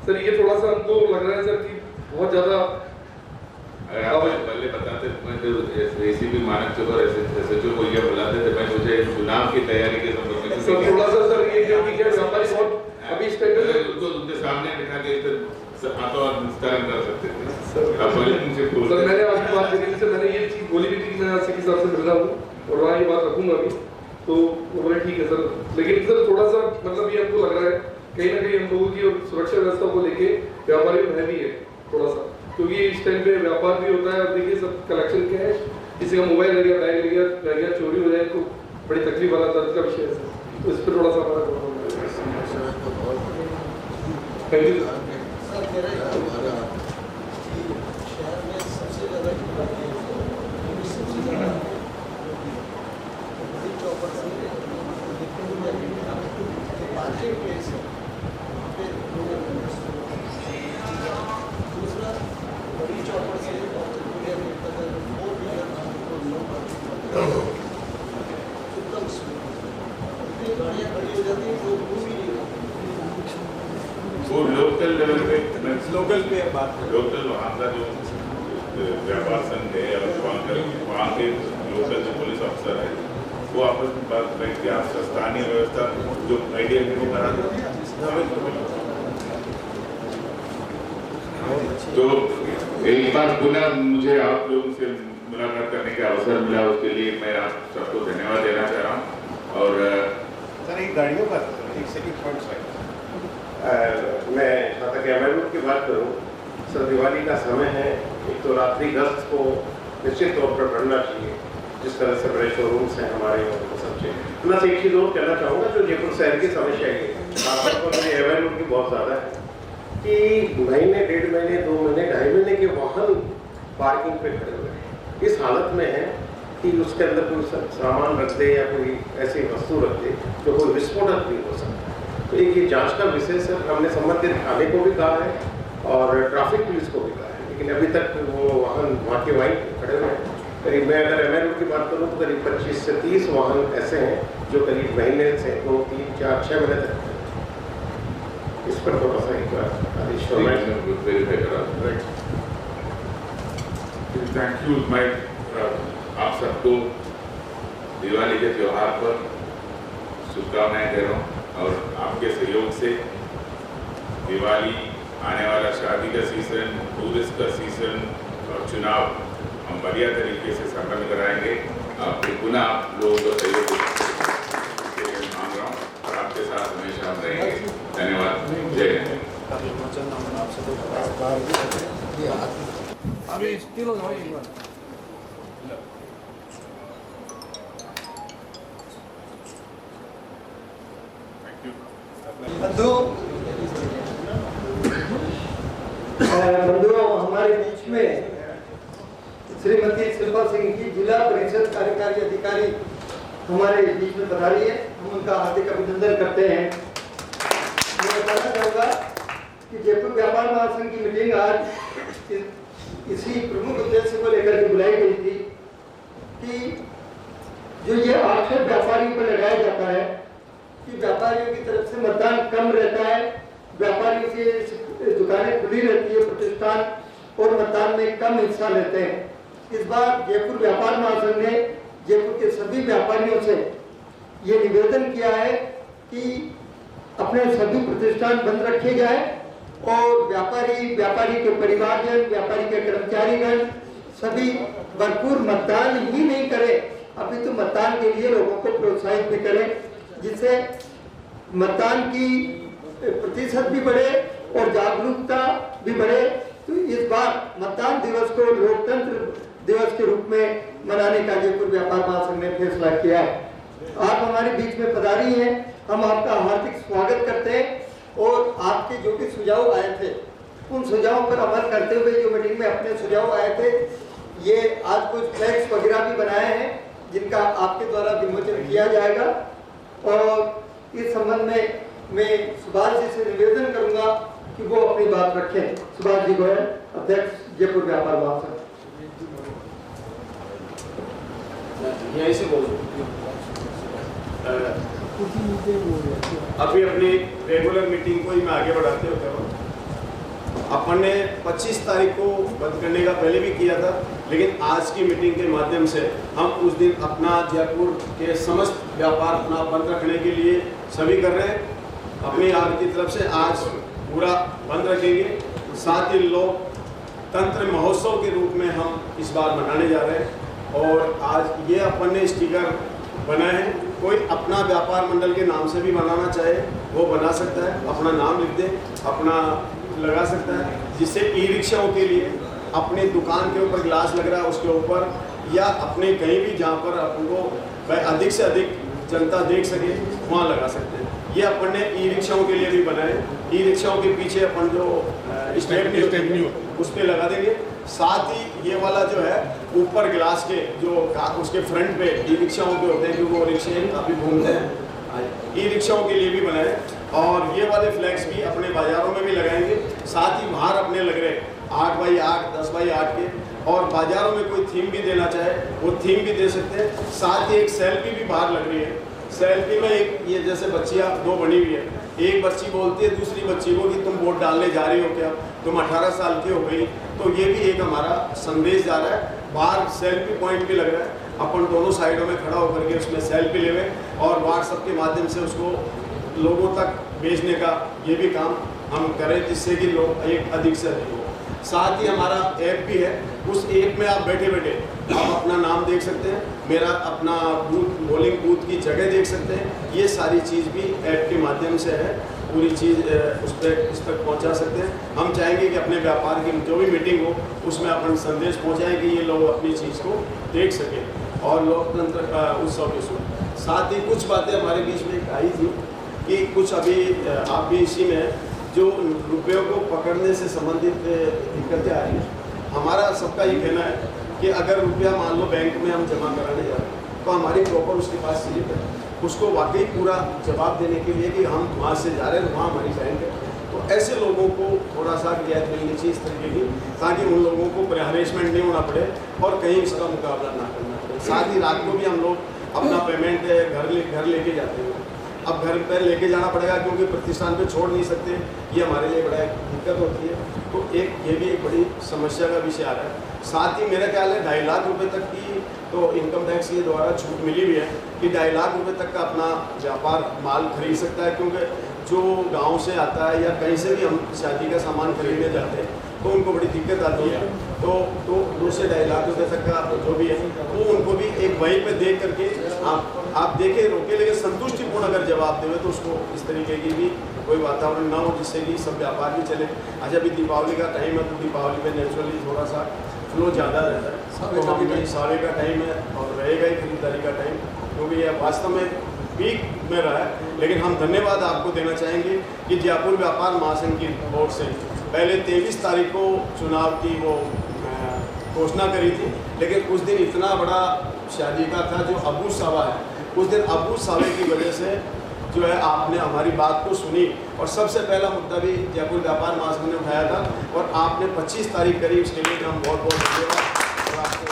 सर, ये थोड़ा सा हमको लग रहा है सर कि बहुत ज़्यादा। पहले बताते एसीपी मानक चौक और SHO को ये बुलाते थे, मैं सोचा चुनाव की तैयारी के संबंध में सर थोड़ा सा सर ये क्योंकि क्या व्यापारी बहुत अभी स्टेटस उनको उनके सामने दिखा के हाथों और निस्तारण कर सकते थे सर। मैंने आपकी बात करी से मैंने ये चीज़ बोली भी थी कि मैं आपसे किसी से मिलना हूँ और वहाँ ये बात रखूँगा अभी। तो वो बोले ठीक है सर, लेकिन सर थोड़ा सा मतलब ये हमको लग रहा है कहीं ना कहीं हम लोगों की और सुरक्षा व्यवस्था को लेके व्यापारी भय भी है थोड़ा सा, क्योंकि इस टाइम पे व्यापार भी होता है। और देखिए सब कलेक्शन क्या है, किसी का मोबाइल लग गया, बैग लग गया, चोरी हो जाए तो बड़ी तकलीफ वाला दर्द का विषय है। तो इस पर थोड़ा सा हमारा थैंक यू सर। वो लोकल लेवल पे लोकल वहाँ का जो व्यापार संघ है और वहाँ के लोकल जो पुलिस अफसर है वो आपस में बात करें कि आप स्थानीय व्यवस्था जो आइडिया को बना तो एक बार पुनः मुझे आप लोगों से मुलाकात करने का अवसर मिला, उसके लिए मैं आप सबको धन्यवाद देना चाह रहा हूँ। और सर एक गाड़ियों का एक सेकंड पॉइंट मैं जहाँ तक एवेन्यू की बात करूँ सर, दिवाली का समय है, एक तो रात्रि गश्त को निश्चित तौर पर बढ़ना चाहिए जिस तरह से बड़े शोरूम्स हैं हमारे और वो सब चीज़। मैं एक चीज़ और कहना चाहूँगा जो जयपुर शहर की समस्या ये है एवेन्यू की बहुत ज़्यादा है कि महीने 1.5 महीने 2 महीने 2.5 महीने के वाहन पार्किंग पे खड़े हुए हैं। इस हालत में है कि उसके अंदर कोई सामान रख दे या कोई ऐसी वस्तु रख दे जो कोई विस्फोटक भी हो सकता है। तो एक ये जांच का विषय सर हमने संबंधित थाने को भी कहा है और ट्रैफिक पुलिस को भी कहा है, लेकिन अभी तक वो वाहन वहाँ के वहीं खड़े हुए हैं। करीब मैं अगर एवेन्यू की बात करूँ तो करीब 25 से 30 वाहन ऐसे हैं जो करीब महीने से 2, 3, 4, 6 महीने तक इस पर थोड़ा सा एक बार आदेश थैंक यू। मैं आप सबको दिवाली के त्योहार पर शुभकामनाएं दे रहा हूँ और आपके सहयोग से दिवाली, आने वाला शादी का सीजन, टूरिस्ट का सीजन और चुनाव हम बढ़िया तरीके से संपन्न कराएंगे। आपको पुनः आप लोगों का सहयोग मांग रहा हूँ और आपके साथ हमेशा हम रहेंगे। धन्यवाद। जय हिंद। बंधुओं हमारे बीच में श्रीमती शिल्पा सिंह जी जिला परिषद कार्यकारी अधिकारी हमारे बीच में पधारी है, हम उनका हार्दिक अभिनंदन करते हैं। मैं बताना चाहूँगा कि जयपुर व्यापार महासंघ की मीटिंग आज इसी प्रमुख उद्देश्य को लेकर के बुलाई गई थी कि जो ये आक्षेप व्यापारियों पर लगाया जाता है कि व्यापारियों की तरफ से मतदान कम रहता है, व्यापारियों की दुकानें खुली रहती है, प्रतिष्ठान और मतदान में कम हिस्सा लेते हैं। इस बार जयपुर व्यापार महासंघ ने जयपुर के सभी व्यापारियों से ये निवेदन किया है कि अपने सभी प्रतिष्ठान बंद रखे जाए और व्यापारी के परिवारजन, व्यापारी के कर्मचारीगण सभी भरपूर मतदान ही नहीं करें, अभी तो मतदान के लिए लोगों को प्रोत्साहित भी करें, जिससे मतदान की प्रतिशत भी बढ़े और जागरूकता भी बढ़े। तो इस बार मतदान दिवस को लोकतंत्र दिवस के रूप में मनाने का जयपुर व्यापार महासंघ ने फैसला किया है। आप हमारे बीच में पधारी हैं, हम आपका हार्दिक स्वागत करते हैं और आपके जो भी सुझाव आए थे उन सुझावों पर अमल करते हुए जो मीटिंग में अपने सुझाव आए थे, ये आज कुछ फ्लैक्स वगैरह भी बनाए हैं जिनका आपके द्वारा विमोचन किया जाएगा। और इस संबंध में मैं सुभाष जी से निवेदन करूंगा कि वो अपनी बात रखें। सुभाष जी गोयल, अध्यक्ष जयपुर व्यापार महासंघ। यहीं से बोल अभी अपनी रेगुलर मीटिंग को ही मैं आगे बढ़ाते हुए अपन ने 25 तारीख को बंद करने का पहले भी किया था, लेकिन आज की मीटिंग के माध्यम से हम उस दिन अपना जयपुर के समस्त व्यापार अपना बंद रखने के लिए सभी कर रहे हैं। अपनी आपकी तरफ से आज पूरा बंद रखेंगे। साथ ही लोकतंत्र महोत्सव के रूप में हम इस बार मनाने जा रहे हैं। और आज ये अपन ने स्टिकर बनाए हैं, कोई अपना व्यापार मंडल के नाम से भी बनाना चाहे वो बना सकता है, अपना नाम लिख दे, अपना लगा सकता है, जिससे ई रिक्शाओं के लिए अपनी दुकान के ऊपर ग्लास लग रहा है उसके ऊपर, या अपने कहीं भी जहाँ पर आपको अधिक से अधिक जनता देख सके वहाँ लगा सकते हैं। ये अपन ने ई रिक्शाओं के लिए भी बनाए। ई रिक्शाओं के पीछे अपन जो स्टेपनी उस पर लगा देंगे। साथ ही ये वाला जो है ऊपर ग्लास के जो उसके फ्रंट पे ई रिक्शाओं के होते हैं, क्योंकि वो रिक्शे काफ़ी घूमते हैं, ई रिक्शाओं के लिए भी बनाए। और ये वाले फ्लैग्स भी अपने बाज़ारों में भी लगाएंगे। साथ ही बाहर अपने लग रहे 8x8, 10x8 के, और बाज़ारों में कोई थीम भी देना चाहे वो थीम भी दे सकते हैं। साथ ही एक सेल्फी भी बाहर लग रही है। सेल्फी में एक ये जैसे बच्चियाँ दो बनी हुई है, एक बच्ची बोलती है दूसरी बच्ची को कि तुम वोट डालने जा रही हो क्या, तुम 18 साल की हो गई। तो ये भी एक हमारा संदेश जा रहा है। बाहर सेल्फी पॉइंट भी लग रहा है, अपन दोनों साइडों में खड़ा होकर के उसमें सेल्फी लेवे और व्हाट्सएप के माध्यम से उसको लोगों तक भेजने का ये भी काम हम करें, जिससे कि लोग एक अधिक से अधिक हो। साथ ही हमारा ऐप भी है, उस ऐप में आप बैठे बैठे आप अपना नाम देख सकते हैं, मेरा अपना बूथ पोलिंग बूथ की जगह देख सकते हैं। ये सारी चीज़ भी ऐप के माध्यम से है, पूरी चीज़ उस तक पहुंचा सकते हैं। हम चाहेंगे कि अपने व्यापार की जो भी मीटिंग हो उसमें अपन संदेश पहुंचाएं कि ये लोग अपनी चीज़ को देख सकें और लोकतंत्र का उत्सव के सुन। साथ ही कुछ बातें हमारे बीच में आई थी कि कुछ अभी आप भी इसी में जो रुपयों को पकड़ने से संबंधित दिक्कतें आ रही हैं। हमारा सबका ये कहना है कि अगर रुपया मान लो बैंक में हम जमा कराने जा रहे हैं तो हमारी प्रॉपर उसके पास स्लिप है, उसको वाकई पूरा जवाब देने के लिए कि हम वहाँ से जा रहे हैं वहाँ हमारी बैंक है। तो ऐसे लोगों को थोड़ा सा रियायत मिलनी चाहिए इस तरीके की, ताकि उन लोगों को हरेसमेंट नहीं होना पड़े और कहीं इसका मुकाबला ना करना पड़े। साथ ही रात को भी हम लोग अपना पेमेंट घर लेके जाते हैं। अब घर पर लेके जाना पड़ेगा क्योंकि प्रतिष्ठान पे छोड़ नहीं सकते, ये हमारे लिए बड़ा दिक्कत होती है। तो ये भी एक बड़ी समस्या का विषय आ रहा है। साथ ही मेरा ख्याल है 2.5 लाख रुपए तक की तो इनकम टैक्स के द्वारा छूट मिली हुई है कि 2.5 लाख रुपए तक का अपना व्यापार माल खरीद सकता है, क्योंकि जो गांव से आता है या कहीं से भी हम शादी का सामान खरीदने जाते हैं तो उनको बड़ी दिक्कत आती है। तो 2 से 2.5 लाख रुपए तक का जो भी है वो उनको भी एक वहीं पे देख करके आप देखें रोके, लेकिन संतुष्टिपूर्ण अगर जवाब देवे तो उसको इस तरीके की भी कोई वातावरण ना हो जिससे कि सब व्यापार भी चले। अच्छा, अभी दीपावली का टाइम है तो दीपावली में नेचुरली थोड़ा सा फ्लो ज़्यादा रहता है, तो हम कहीं सावे का टाइम है और रहेगा ही खरीदारी का टाइम, क्योंकि यह वास्तव में पीक में रहा है। लेकिन हम धन्यवाद आपको देना चाहेंगे कि जयपुर व्यापार महासंघ की ओर से पहले 23 तारीख को चुनाव की वो घोषणा करी थी, लेकिन उस दिन इतना बड़ा शादी का था जो अबू सावा है, उस दिन अबू सावे की वजह से जो है आपने हमारी बात को सुनी और सबसे पहला मुद्दा भी जयपुर व्यापार महासंघ ने उठाया था और आपने 25 तारीख करी, उसके लिए हम बहुत बहुत धन्यवाद और आपको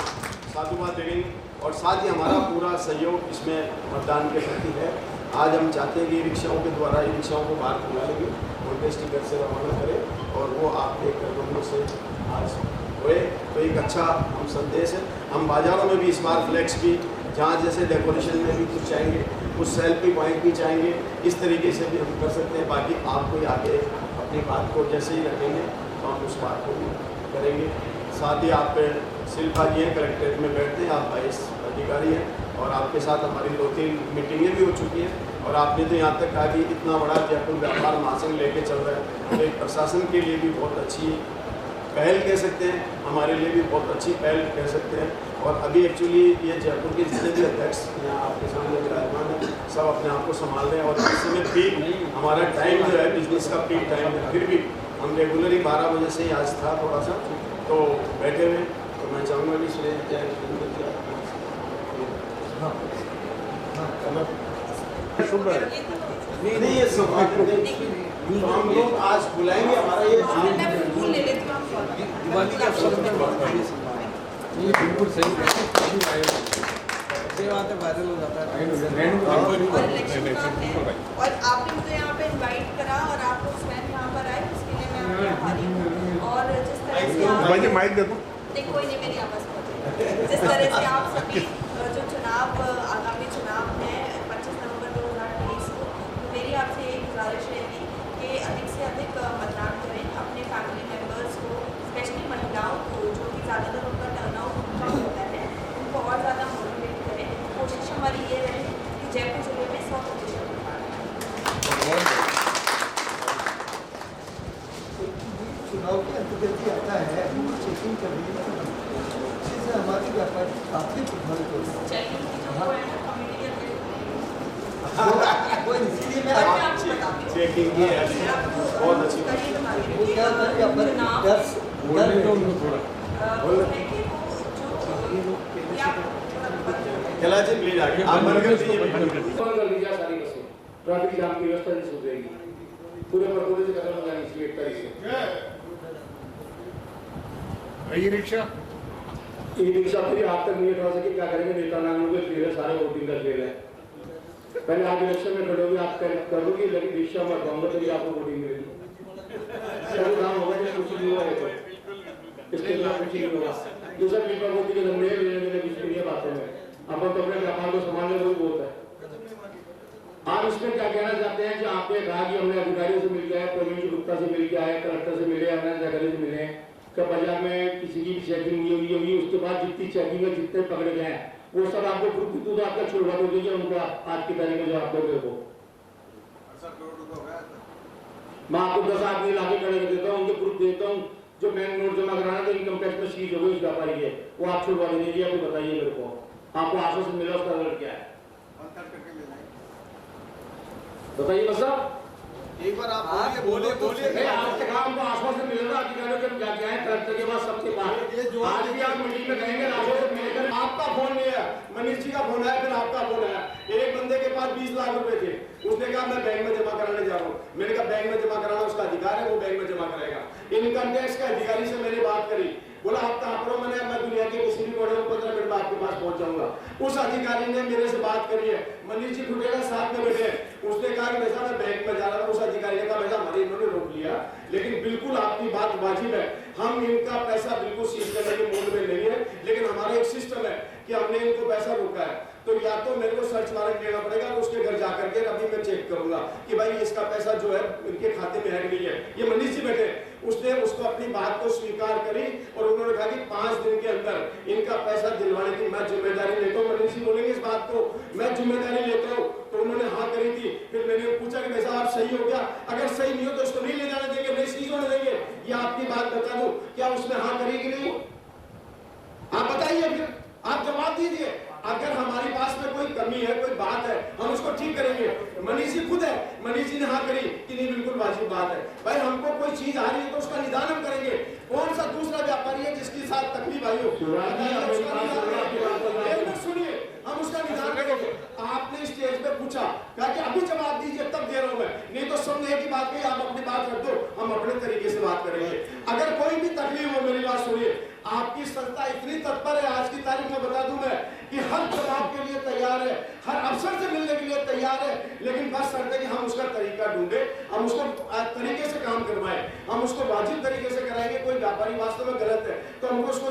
साधुवाद देंगे। और साथ ही हमारा पूरा सहयोग इसमें मतदान के प्रति है। आज हम चाहते हैं कि रिक्शाओं के द्वारा ई रिक्शाओं को बाहर खुला लेंगे, उनके स्टिकर से रवाना करें और वो आप एक लोगों से आज हुए तो एक अच्छा हम संदेश है। हम बाज़ारों में भी इस बार फ्लैक्स भी जहाँ जैसे डेकोरेशन में भी कुछ चाहेंगे, कुछ सेल्फी पॉइंट भी चाहेंगे, इस तरीके से भी हम कर सकते हैं। बाकी आपको आगे अपनी बात को जैसे ही रखेंगे तो हम उस बात को भी करेंगे। साथ ही आप शिल्पा जी हैं, कलेक्ट्रेट में बैठते हैं, आप वाइस अधिकारी हैं और आपके साथ हमारी 2-3 मीटिंगें भी हो चुकी हैं और आपने तो यहाँ तक कहा कि इतना बड़ा जयपुर व्यापार महासंघ लेके चल रहा है, तो एक प्रशासन के लिए भी बहुत अच्छी पहल कह सकते हैं, हमारे लिए भी बहुत अच्छी पहल कह सकते हैं। और अभी एक्चुअली ये जयपुर के जितने भी अध्यक्ष यहाँ आपके सामने विराजमान हैं सब अपने आप को संभाल रहे हैं और इस समय पीक हमारा टाइम जो है बिजनेस का पीक टाइम है, फिर भी हम रेगुलरली 12 बजे से ही आज था थोड़ा सा तो बैठे हुए, तो मैं चाहूँगा कि नहीं ये सब तो हम लोग आज बुलाएंगे हमारा ये दिवाली के अवसर पर बात करिए। ये बिल्कुल सही बात है, वायरल हो जाता है और इलेक्शन का है और आपने मुझे यहाँ पे इनवाइट करा और आप लोग स्वयं यहाँ पर आए, उसके लिए मैं आपके आभारी हूँ। और जिस तरह से आप माइक दे दो। नहीं कोई नहीं, मेरी आवाज़ पहुँचे। जिस तरह से आप सभी जो चुनाव आगामी चुनाव है 25 नवंबर 2023 को, मेरी आपसे एक गुजारिश रहेगी कि अधिक से अधिक मतदान करें, अपने फैमिली मेम्बर्स को, स्पेशली महिलाओं को जो कि ज़्यादातर उनका टर्नआउट कम होता है, उनको और ज़्यादा मोटिवेट करें। कोशिश हमारी ये रहे कि जयपुर जिले में 100% चुनाव के अंतर्गत ही आता है, चेकिंग कर रही है, इससे हमारे व्यापार काफी प्रभावित हो रहे चेकिंग की जो है ना कमेटी के वो इसीलिए मैं चेकिंग की है बहुत अच्छी वो क्या होता है कि अपन दस बोलने तो उनको थोड़ा चला जी प्लीज आगे आप बंद कर दीजिए बंद कर दीजिए सारी बसें, ट्रैफिक जाम की व्यवस्था नहीं सुधरेगी, पूरे प्रकोप से खत्म हो जानी चाहिए 1 तारीख से। ई रिक्शा ई-रिक्शा फिर आप तक नहीं उठा सके, क्या करेंगे? नेता नामों के खेल है, सारे वोटिंग का खेल है। पहले आप इलेक्शन में खड़े होगे, आप करोगे, लेकिन रिक्शा में हटाऊंगा तभी आपको वोटिंग मिलेगी। सभी काम होगा जब कुछ नहीं हुआ है तो इसके खिलाफ कुछ नहीं होगा। जो सब पीपा मोदी के धंधे लेने देने कुछ नहीं है बातों में, अपन तो अपने व्यापार को संभालने को बहुत है। आप इसमें क्या कहना चाहते हैं? जो आपने कहा कि हमने अधिकारियों से मिल गया है, प्रवीण गुप्ता से मिल गया है, कलेक्टर से मिले, अन्य जगह से मिले, कब बाजार में किसी की भी चेकिंग नहीं होगी, उसके बाद जितनी चेकिंग है, जितने पकड़े गए हैं, वो सब आपको प्रूफ तो आपका छुड़वा दीजिए उनको आज की तारीख में जो आप लोग को मैं आपको 10 आदमी लाके खड़े कर देता हूँ, उनके प्रूफ देता हूँ, जो बैंक नोट जमा कराना तो इनकम टैक्स में सीज हो गई उस व्यापारी के, वो आप छुड़वा दीजिए। अभी बताइए मेरे को, आपको आश्वासन मिला उसका रिजल्ट क्या है? बताइए बस साहब, एक बार आप बोलिए आपके काम को आश्वासन मिलेगा अधिकारियों के क्या क्या है, कलेक्टर के पास सबके पास। आज भी आप मीटिंग में कहेंगे राजस्व मिलेकर आपका फोन नहीं है, मनीष जी का फोन आया, फिर आपका फोन आया। एक बंदे के पास 20 लाख रुपए थे, उसने कहा मैं बैंक में जमा कराने जा रहा हूँ। मैंने कहा बैंक में जमा कराना उसका अधिकार है, वो बैंक में जमा कराएगा। इनकम टैक्स के अधिकारी से मैंने बात करी, बोला आप कहाँ पर हो? मैंने मैं दुनिया के किसी भी कोने में 15 मिनट में आपके पास पहुंच जाऊंगा। उस अधिकारी ने मेरे से बात करी है, मनीष जी खुटेगा साथ में बैठे, उसने कहा कि वैसा मैं बैंक में जा रहा हूँ। उस अधिकारी ने कहा वैसा हमारे इन्होंने रोक लिया, लेकिन बिल्कुल आपकी बात वाजिब है, हम इनका पैसा बिल्कुल सीज करने के मूड में नहीं है, लेकिन हमारा एक सिस्टम है कि हमने इनको पैसा रोका है, तो या तो मेरे को सर्च वारंट लेना पड़ेगा, तो उसके घर जाकर के अभी मैं चेक करूंगा कि भाई इसका पैसा जो है इनके खाते में है नहीं है। ये मनीष जी बैठे, उसने उसको अपनी बात को स्वीकार करी और उन्होंने कहा कि 5 दिन के अंदर इनका पैसा दिलवाने की मैं जिम्मेदारी लेता हूँ। मनीष जी बोलेंगे इस बात को, मैं जिम्मेदारी लेता हूँ, तो उन्होंने हाँ करी थी। फिर मैंने पूछा कि वैसा आप सही हो क्या? अगर सही नहीं हो तो उसको नहीं ले जाने देंगे, नहीं सीज होने देंगे। ये आपकी बात बता दूं, क्या उसने हाँ करी कि नहीं? आप बताइए, फिर आप जवाब दीजिए। अगर हमारे पास में कोई कमी है, कोई बात है, हम उसको ठीक करेंगे। मनीष जी खुद है, मनीष जी ने हाँ करी कि नहीं, बिल्कुल वाजिब बात है। भाई हमको कोई चीज आ रही है तो उसका निदान हम करेंगे। कौन सा दूसरा व्यापारी है जिसके साथ तकलीफ आई हो? सुनिए, हम उसका निदान करेंगे। आपने स्टेज पे पूछा, कहा कि अभी जवाब दीजिए, तब दे रहा हूं मैं, नहीं तो समझे की बात कही, आप अपनी बात रख दो, हम अपने तरीके से बात करेंगे। अगर कोई भी तकलीफ हो, मेरी बात सुनिए, आपकी संस्था इतनी तत्पर है, आज की तारीख में बता दूं मैं कि हर जवाब के लिए तैयार है, हर अफसर से मिलने के लिए तैयार है, लेकिन बस शर्त है कि हम उसका तरीका ढूंढे, हम उसको तरीके से काम करवाएं, हम उसको वाजिब तरीके से कराएंगे। कोई व्यापारी वास्तव में गलत है तो हमको उसको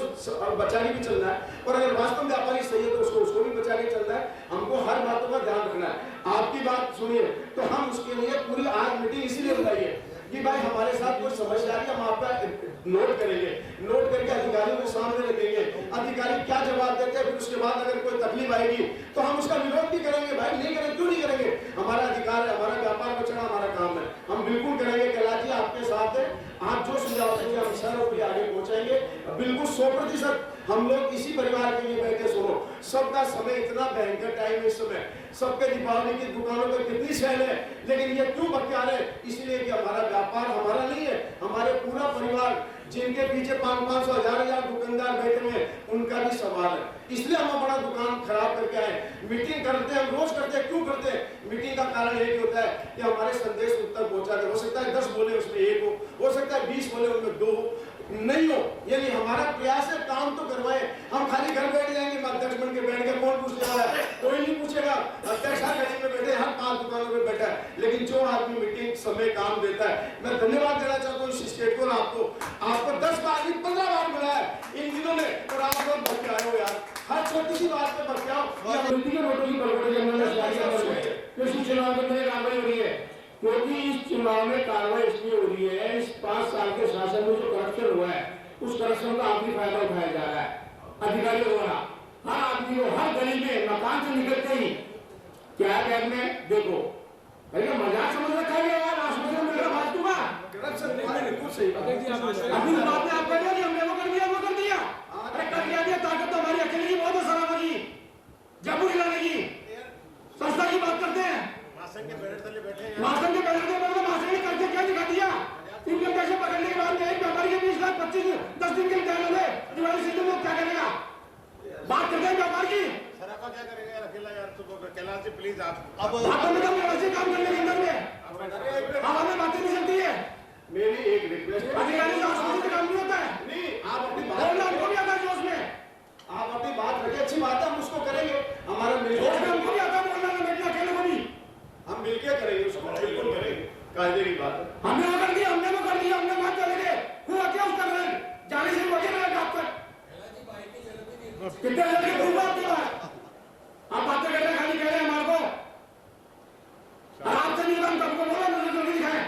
बचा के भी चलना है, और अगर वास्तव में व्यापारी सही है तो उसको भी बचा के चलना है। हमको हर बातों का ध्यान रखना है। आपकी बात सुनिए, तो हम उसके लिए पूरी आज मीटिंग इसीलिए बुलाई है कि भाई हमारे साथ कोई समस्या है, हम आपका नोट करेंगे, नोट करके अधिकारियों के सामने रखेंगे, अधिकारी क्या जवाब देते हैं, फिर उसके बाद अगर कोई तकलीफ आएगी तो हम उसका विरोध भी करेंगे। भाई नहीं करेंगे, क्यों नहीं करेंगे? हमारा अधिकार है, हमारा व्यापार बचाना हमारा काम है, हम बिल्कुल करेंगे। कैलाश जी आपके साथ है, आप जो सुझाव देंगे हम सर आगे पहुंचाएंगे, बिल्कुल 100% हम लोग इसी परिवार के लिए बैठे। सुनो, सबका समय इतना भयंकर टाइम है इस समय, सबके दीपावली की दुकानों पर कितनी सेल है, लेकिन ये क्यों बचा रहे? इसलिए कि हमारा व्यापार हमारा नहीं है, हमारे पूरा परिवार जिनके पीछे 500 1000 दुकानदार बैठे हुए उनका भी सवाल है। इसलिए हम बड़ा दुकान खराब करके आए। मीटिंग करते हैं, हम रोज करते हैं। क्यों करते हैं? मीटिंग का कारण एक होता है कि हमारे संदेश उत्तर पहुंचा दे। हो सकता है 10 बोले उसमें 1 हो सकता है 20 बोले उनमें 2 हो, नहीं हो। यानी हमारा प्रयास है काम तो करवाए। हम खाली घर बैठ जाएंगे, अध्यक्ष बन के बैठ गए, कौन पूछने वाला है? कोई नहीं पूछेगा। अध्यक्ष हर गली में बैठे, हर 5 दुकानों पे बैठा है, लेकिन जो आदमी मीटिंग समय काम देता है, मैं धन्यवाद देना चाहता हूँ इस स्टेट को। आपको 10 बार 15 बार बुलाया इन दिनों में, और आप लोग बच के आए हो यार। हर छोटी सी बात पे बच जाओ। चुनाव में कार्रवाई हो रही है, क्योंकि इस चुनाव में कार्रवाई इसलिए हो रही है, इस 5 साल के शासन में जो करप्शन हुआ है उस करप्शन का आखिरी फायदा उठाया जा रहा है अधिकारियों द्वारा। हर आदमी को हर गली में मकान से निकलते ही क्या है बैग में देखो, भैया मजाक समझ रखा है यार, आश्वासन मिल रहा फालतू का। बिल्कुल सही अपनी बात में आप कह रहे हो हमने वो कर दिया वो कर दिया। अरे कर दिया, ताकत तो हमारी अकेले की बहुत है सराबा की, जयपुर हिलाने की। संस्था की बात करते हैं, मासन के बैनर तले बैठे हैं, मासन के बैनर तले बैठे, मासन ने करके क्या दिखा दिया? इनकम टैक्स पकड़ने के बाद में एक व्यापारी के 20 लाख 25 10 दिन के इंतजार हो गए। दिवाली सीजन में क्या करेगा? बात करते हैं व्यापार की। सराफा क्या करेगा यार अकेला यार? तो कैलाश जी प्लीज आप अब बातों में कम ऐसे काम करने के अंदर में हमें बातें नहीं चलती है। मेरी एक रिक्वेस्ट, अधिकारी का आश्वासन से काम नहीं होता है। नहीं आप अपनी बात हमको भी आता है जोश में, आप अपनी बात रखिए, अच्छी बात है, हम उसको करेंगे। हमारा जोश में हमको भी आता है बोलना में बैठना अकेले को भी। हम मिलके करेंगे उसको, बिल्कुल करेंगे, कायदे की बात है। हमने वो कर दिया, हमने वो कर दिया, हमने बात करेंगे। हुआ क्या उसका रन जाने से वजह लगा आप तक कितने लड़के घूमा आपके पास? आप बातें कर रहे खाली कह रहे हैं हमारे को। आपसे नहीं हम सबको बोला मुझे जल्दी दिखाएं।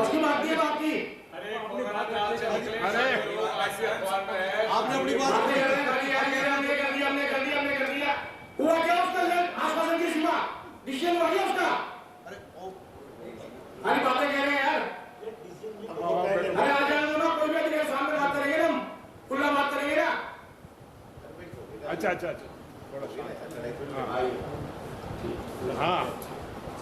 उसकी बात नहीं है आपकी। अरे अपनी बात आपने अपनी बात कर दिया। हुआ क्या उसका आश्वासन की सीमा डिसीजन हुआ क्या उसका? अरे बातें कह रहे हैं यार। अरे आ जाने दो ना, कोई भी अधिकारी सामने बात करेंगे ना, हम खुला बात करेंगे ना। अच्छा हाँ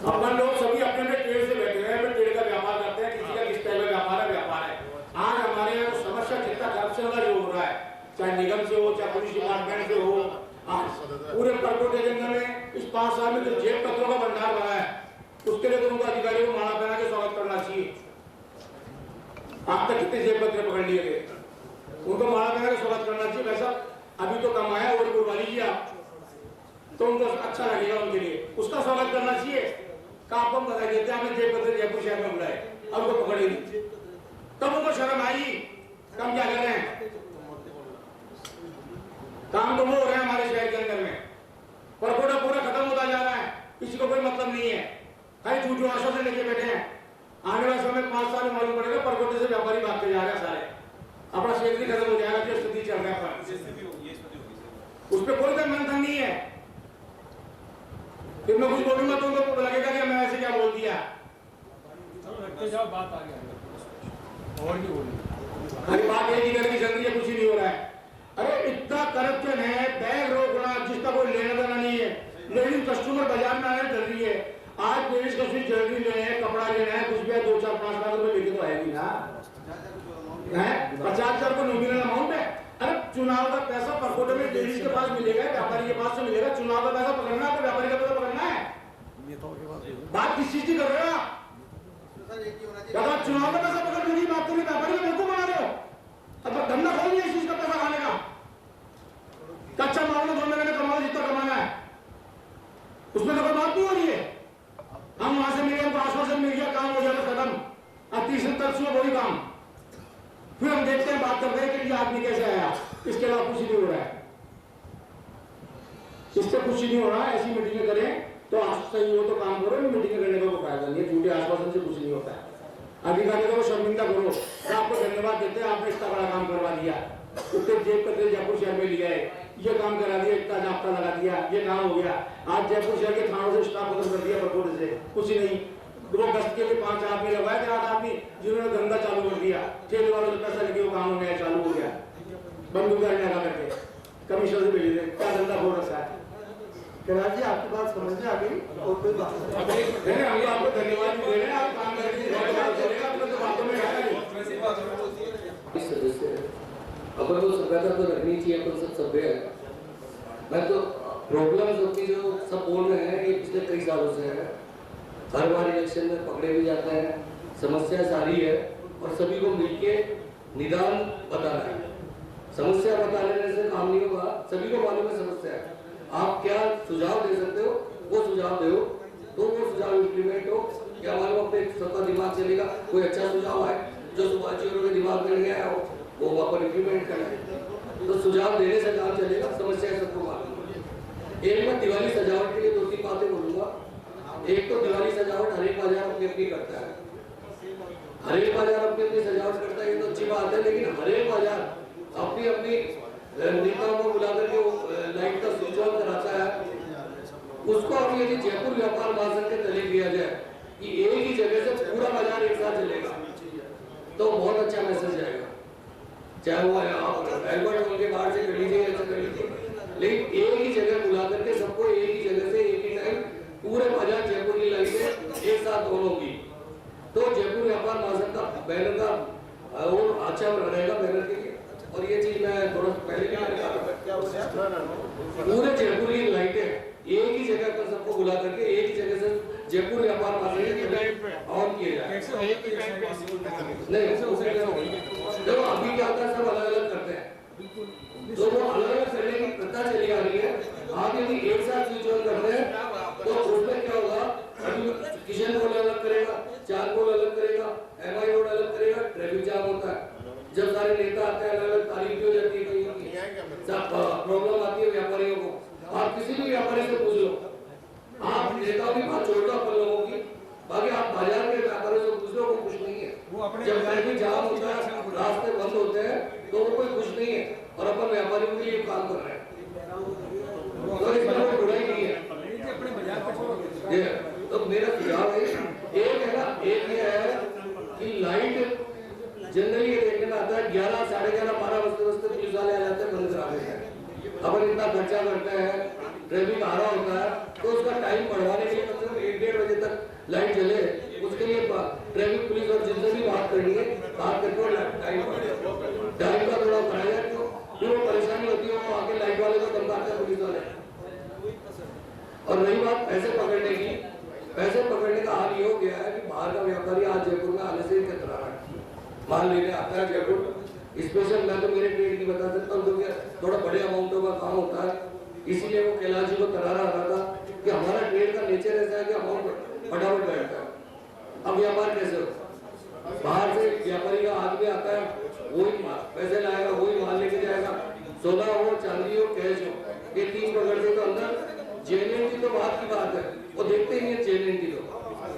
अपन लोग सभी अपने अपने ट्रेड से बैठे हैं, अपने ट्रेड का व्यापार करते हैं, किसी का किस टाइप का व्यापार है। आज हमारे यहाँ समस्या कितना करप्शन का जो हो रहा है, चाहे निगम से हो चाहे पुलिस डिपार्टमेंट से हो, आज पूरे परकोटे के अंदर में इस 5 साल में जो जेब पत्रों का भंडार भरा है, उसके लिए तो उनको अधिकारियों को माला पहना के स्वागत करना चाहिए। आप तक कितने जेब पत्र पकड़ लिए गए, उनको माला पहना के स्वागत करना चाहिए। वैसा अभी तो कमाया और गुरबानी किया तो उनको अच्छा लगेगा, उनके लिए उसका स्वागत करना चाहिए। आप हम बता देते हैं, आपने जेब पत्र जयपुर शहर में बुलाए और उनको पकड़ेगी तब उनको शर्म आई। काम क्या कर रहे हैं? काम तो वो हो रहे हैं हमारे शहर के अंदर में, परकोटा पूरा खत्म होता जा रहा है, किसी को कोई मतलब नहीं है, खाली झूठे आश्वासन लेके बैठे हैं। आने वाले समय 5 साल में मालूम पड़ेगा परकोटे से व्यापारी भागते जा रहे हैं सारे, अपना क्षेत्र ही खत्म हो जाएगा। जो स्थिति चल रहा है उस पर कोई मंथन नहीं है। फिर मैं कुछ बोलूंगा तो उनको लगेगा कि मैं ऐसे क्या बोल दिया। रखते जाओ, बात आ गया और नहीं बोलूंगा। खाली बात एक ही करके चल रही है, कुछ ही नहीं हो रहा है। अरे इतना करप्शन है, बैग रोकना जिसका कोई लेना देना नहीं है, लेकिन कस्टमर बाजार में आने चल रही है। आज लेडीज का स्विच ज्वेलरी लेना है, कपड़ा लेना है, कुछ भी है 2 4 5 लाख रुपए लेके तो आएगी ना, 50,000 को नॉमिनल अमाउंट है। अरे चुनाव का पैसा परकोटे में लेडीज के पास मिलेगा, व्यापारी के पास से मिलेगा। चुनाव का पैसा पकड़ना है तो व्यापारी का पैसा पकड़ना है। बात किस चीज की कर रहे हो आप? चुनाव का पैसा पकड़ने की बात करें, व्यापारी को बिल्कुल बना रहे हो। अब धंधा खोल लिया इस चीज का पैसा खाने का। कच्चा माल में 2 महीने में कमाओ जितना कमाना है, उसमें तो कोई बात नहीं हो रही है। हम वहां से मिले, हमको आश्वासन मिल गया, काम हो जाएगा खत्म। 30 तक सुबह वही काम, फिर हम देखते हैं, बात करते हैं कि ये आदमी कैसे आया। इसके अलावा कुछ नहीं हो रहा है, इससे कुछ नहीं हो रहा है। ऐसी मीटिंगें करें तो सही हो तो काम करो, मीटिंगें करने का कोई फायदा नहीं है। झूठे आश्वासन से कुछ नहीं होता है। अधिकारियों को शर्मिंदा करो, आपको धन्यवाद देते हैं, आपने इतना बड़ा काम करवा दिया। उत्तर जेब पत्र जयपुर शहर में लिया है, ये काम करा दिया, इतना जाप्ता लगा दिया, ये काम हो गया। आज जयपुर शहर के थानों से स्टाफ खत्म कर दिया, परकोटे से कुछ नहीं। वो गश्त के लिए 5 आदमी लगवाए थे, 8 आदमी, जिन्होंने धंधा चालू कर दिया, ठेले वालों से पैसा लेके वो काम हो गया, चालू हो गया, बंदूक लगा करके कमीशन से भेज दे, क्या धंधा हो रखा है। कैलाश जी आपकी बात समझ में आ गई और कोई बात नहीं। हम आपको धन्यवाद भी दे रहे हैं, आप काम करके बातों में सदस्य अपन को सभ्यता तो रखनी चाहिए, अपन सब सभ्य है। मैं तो प्रॉब्लम्स होती जो सब बोल रहे हैं ये पिछले कई सालों से है, हर बार इलेक्शन में पकड़े भी जाते हैं, समस्या सारी है और सभी को मिलके निदान बताना है। समस्या बता लेने से काम नहीं होगा, सभी को मालूम है समस्या है, आप क्या सुझाव दे सकते हो वो सुझाव दो, तो वो सुझाव इम्प्लीमेंट हो, क्या मालूम अपने सबका दिमाग चलेगा, कोई अच्छा सुझाव आए जो सुभाष जी के दिमाग में नहीं आया हो वो वहाँ पर इम्प्लीमेंट करना है, तो सुझाव देने से काम चलेगा, समस्या सबको मालूम है। एक मैं दिवाली सजावट के लिए 2-3 बातें बोलूंगा। एक तो दिवाली सजावट हर एक बाजार अपनी अपनी करता है, हर एक बाजार अपनी अपनी सजावट करता है, ये तो अच्छी बात है, लेकिन हर एक बाजार अपनी अपनी नेताओं को बुला करके लाइट का स्विच ऑन कराता है। उसको अब यदि जयपुर व्यापार महासंघ के तले किया जाए कि एक ही जगह से पूरा बाजार एक साथ चलेगा तो बहुत अच्छा मैसेज जाएगा, चाहे वो आप एल्बर्ट हॉल के बाहर से कर लीजिए, ऐसा कर लीजिए, लेकिन एक ही जगह बुला करके सबको एक ही जगह से एक ही टाइम पूरे बाजार जयपुर की लाइटें एक साथ ऑन होगी तो जयपुर व्यापार महासंघ का बैनर का और अच्छा रहेगा बैनर के लिए। और ये चीज मैं थोड़ा पहले भी पूरे जयपुर की लाइटें एक ही जगह पर सबको बुला करके एक ही जगह से जयपुर व्यापार महासंघ ऑन किए जाए। देखो अभी क्या होता है, सब अलग अलग करते हैं, तो वो अलग अलग करने की प्रथा चली आ रही है। आप यदि एक साथ स्विच ऑन करते हैं तो उसमें क्या होगा, किशन बोल अलग करेगा, चार बोल अलग करेगा, एमआई रोड अलग करेगा, ट्रैफिक जाम होता है। जब सारे नेता आते हैं अलग अलग तारीफ हो जाती है, सब प्रॉब्लम आती है व्यापारियों को। आप किसी भी व्यापारी से पूछ लो, आप नेताओं की बात छोड़ दो अपन लोगों की, बाकी आप बाजार के व्यापारियों से पूछ लो, वो खुश नहीं है। जब ट्रैफिक जाम होता है, रास्ते बंद होते हैं तो वो कोई खुश नहीं है, और अपन व्यापारियों के लिए काम कर रहे हैं, तो इसमें कोई बुराई नहीं है। तो मेरा सुझाव है, एक है ना, एक ये है कि लाइट जनरली ये देखने में आता है 11, साढ़े 11, 12 बजते पुलिस वाले आ जाते हैं, बंद करा देते हैं। अपन इतना खर्चा करते हैं, ट्रैफिक आ रहा होता है, तो उसका टाइम बढ़वाने के लिए कम से कम 1-1.5 बजे तक लाइट जले, उसके लिए ट्रैफिक पुलिस और जिनसे भी बात करनी है, बात करके टाइम का थोड़ा बढ़ाया, जो परेशानी होती है वो आके लाइट वाले को धमकाते हैं पुलिस वाले। और रही बात पैसे पकड़ने की, पैसे पकड़ने का हाल ये हो गया है कि बाहर का व्यापारी आज जयपुर में आने से ही कतरा रहा है, माल लेने आता है जयपुर। स्पेशल मैं तो मेरे ट्रेड की बता सकता हूँ, क्योंकि थोड़ा बड़े अमाउंटों का काम होता है, इसीलिए वो कैलाश जी को तरारा आ रहा था कि हमारा ट्रेड का नेचर ऐसा है कि अमाउंट फटाफट बैठता है। अब व्यापार कैसे होता है, बाहर से व्यापारी का आदमी आता है, वही पैसे लाएगा, वही माल लेके जाएगा, सोना हो, चांदी हो, कैश हो, ये 3 पकड़ से तो अंदर जेएनएन की तो बात की बात है, वो देखते ही नहीं है जेएनएन की, तो